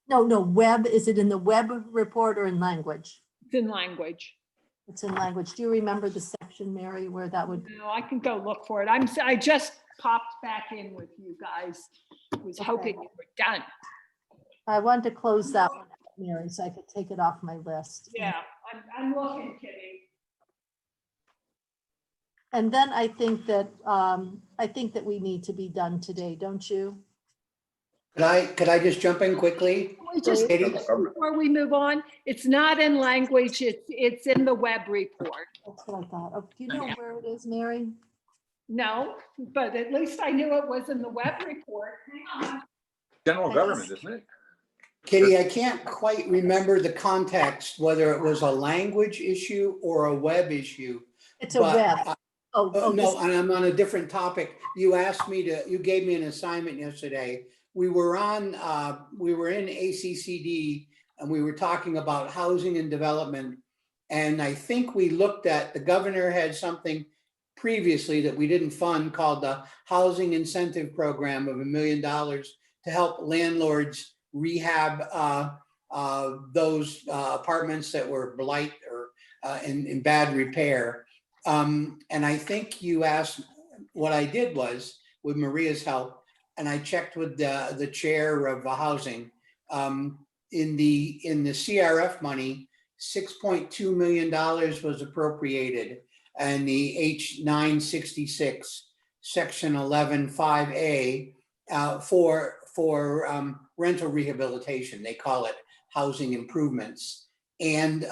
No, web, is it in the web report or in language? It's in language. It's in language. Do you remember the section, Mary, where that would? No, I can go look for it. I just popped back in with you guys. Was hoping you were done. I wanted to close that one, Mary, so I could take it off my list. Yeah, I'm looking, Kitty. And then I think that we need to be done today, don't you? Could I just jump in quickly? Just Katie? before we move on, it's not in language, it's in the web report. That's what I thought. Oh, do you know where it is, Mary? No, but at least I knew it was in the web report. Hang on. General government, isn't it? Kitty, I can't quite remember the context, whether it was a language issue or a web issue. It's a but web. No, and I'm on a different topic. You gave me an assignment yesterday. We were in ACCD and we were talking about housing and development. And I think we looked at, the governor had something previously that we didn't fund called the Housing Incentive Program of $1 million to help landlords rehab those apartments that were blight or in bad repair. And I think you asked, what I did was, with Maria's help, and I checked with the chair of housing, in the CRF money, $6.2 million was appropriated, and the H966 section 11(5)A for rental rehabilitation. They call it housing improvements. And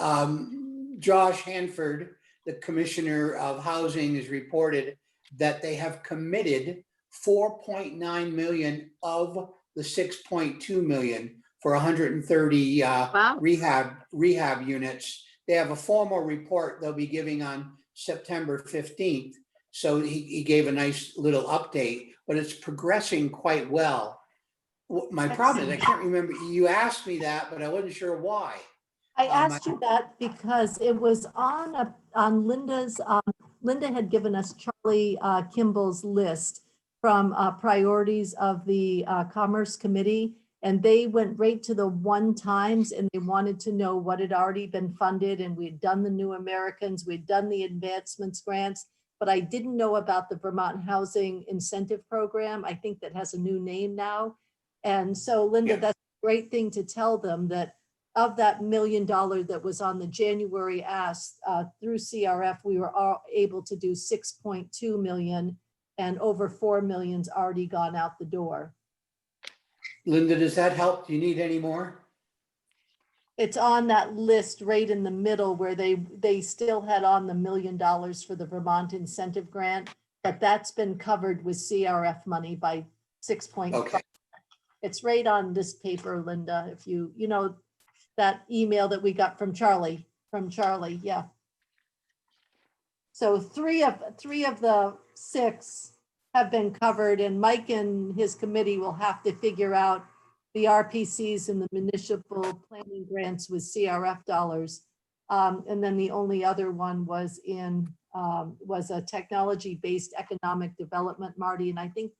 Josh Hanford, the Commissioner of Housing, has reported that they have committed 4.9 million of the 6.2 million for 130 Wow. rehab units. They have a formal report they'll be giving on September 15th. So he gave a nice little update, but it's progressing quite well. My problem is I can't remember, you asked me that, but I wasn't sure why. I asked you that because it was on Linda's, Linda had given us Charlie Kimball's list from priorities of the Commerce Committee, and they went right to the one times and they wanted to know what had already been funded, and we'd done the New Americans, we'd done the advancements grants, but I didn't know about the Vermont Housing Incentive Program. I think that has a new name now. And so Linda, that's a great thing to tell them, that of that $1 million that was on the January ask through CRF, we were all able to do 6.2 million, and over 4 million's already gone out the door. Linda, does that help? Do you need any more? It's on that list right in the middle where they still had on the $1 million for the Vermont Incentive Grant, but that's been covered with CRF money by 6.5. Okay. It's right on this paper, Linda, if you know, that email that we got from Charlie, yeah. So three of the 6 have been covered, and Mike and his committee will have to figure out the RPCs and the municipal planning grants with CRF dollars. And then the only other one was was a technology-based economic development, Marty, and I think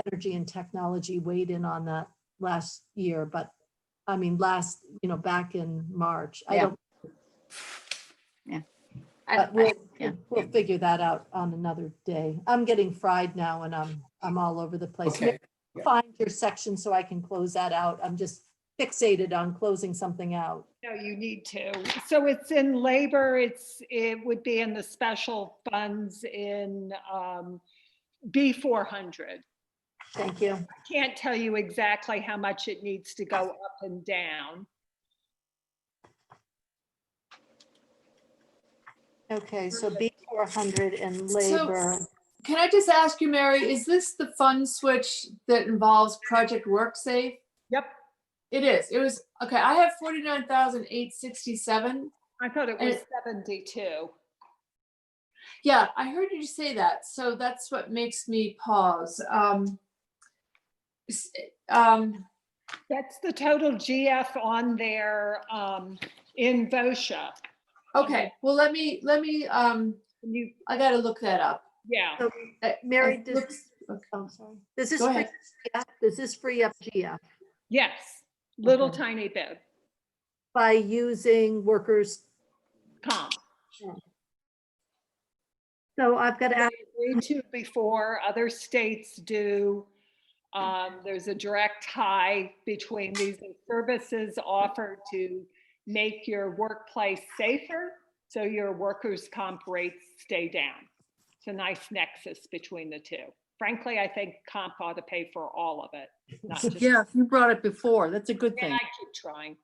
energy and technology weighed in on that last year, but I mean, back in March. I don't. Yeah. But we'll figure that out on another day. I'm getting fried now and I'm all over the place. Okay. find your section so I can close that out. I'm just fixated on closing something out. No, you need to. So it's in labor, it would be in the special funds in B400. Thank you. I can't tell you exactly how much it needs to go up and down. Okay, so B400 and labor. Can I just ask you, Mary, is this the fund switch that involves Project WorkSafe? Yep. It is. It was, okay, I have 49,867. I thought it was 72. Yeah, I heard you say that. So that's what makes me pause. That's the total GF on there in VOSHA. Okay, well, let me, I gotta look that up. Yeah. So, Mary, It does looks- oh, sorry. Does this Go free, ahead. does this free up GF Yes, little Okay. tiny bit. by using workers? Comp. So I've got to I ask, agreed to before, other states do. There's a direct tie between these services offered to make your workplace safer, so your workers' comp rates stay down. It's a nice nexus between the two. Frankly, I think comp ought to pay for all of it, not just. Yeah, you brought it before. That's a good And thing. I keep trying.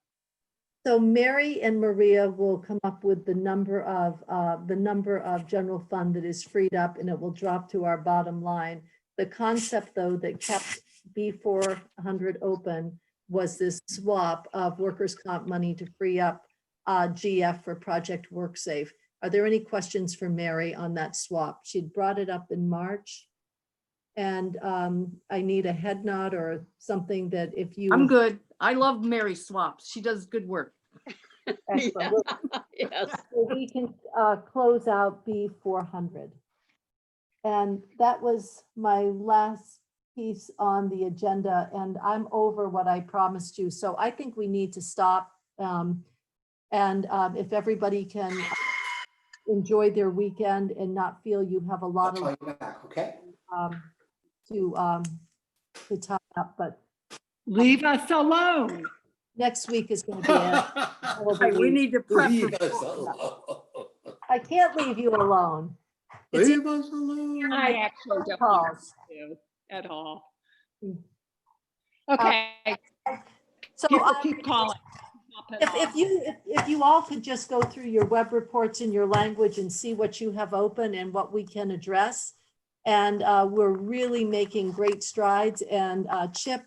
so Mary and Maria will come up with the number of general fund that is freed up, and it will drop to our bottom line. The concept, though, that kept B400 open was this swap of workers' comp money to free up GF for Project WorkSafe. Are there any questions for Mary on that swap? She'd brought it up in March. And I need a head nod or something that if you. I'm good. I love Mary swaps. She does good work. Excellent. Yes. So we can close out B400. And that was my last piece on the agenda, and I'm over what I promised you. So I think we need to stop. If everybody can enjoy their weekend and not feel you have a I'll lot call of you back, okay? to tie up, but Leave us alone. next week is going to be a horrible Right, we week. need to prep. Leave for- us alone. I can't leave you alone. It's Leave us alone. I actually don't want calls. to at all. Mm. Okay, So people keep calling. if you all could just go through your web reports in your language and see what you have open and what we can address. And we're really making great strides. And Chip,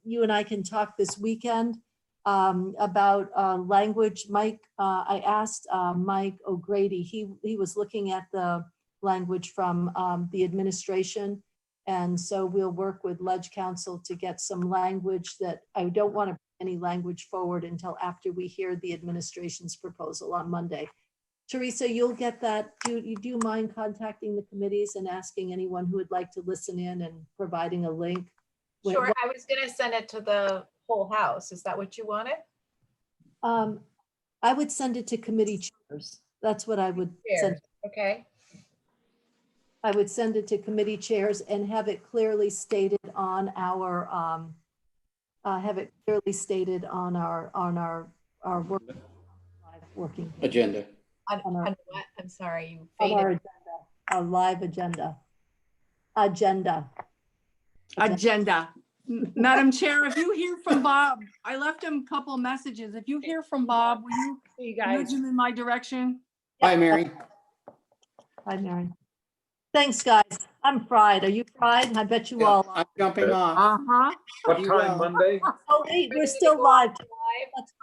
you and I can talk this weekend about language. Mike, I asked Mike O'Grady, he was looking at the language from the administration. And so we'll work with Ledge Council to get some language that I don't want to bring any language forward until after we hear the administration's proposal on Monday. Teresa, you'll get that. Do you mind contacting the committees and asking anyone who would like to listen in and providing a link? Sure, I was gonna send it to the whole house. Is that what you wanted? I would send it to committee chairs. That's what I would send. Chairs, okay. I would send it to committee chairs and have it clearly stated on our working. Agenda. On On our- what? I'm sorry, you On our faded. agenda, our live agenda. Agenda. Agenda. Madam Chair, if you hear from Bob, I left him a couple of messages. If you hear from Bob, will you See you nudge guys. him in my direction? Bye, Mary. Hi, Mary. Thanks, guys. I'm fried. Are you fried? I bet you all are. I'm jumping off. Uh-huh. What You time will. Monday? Oh, wait, we're still live. Live. Let's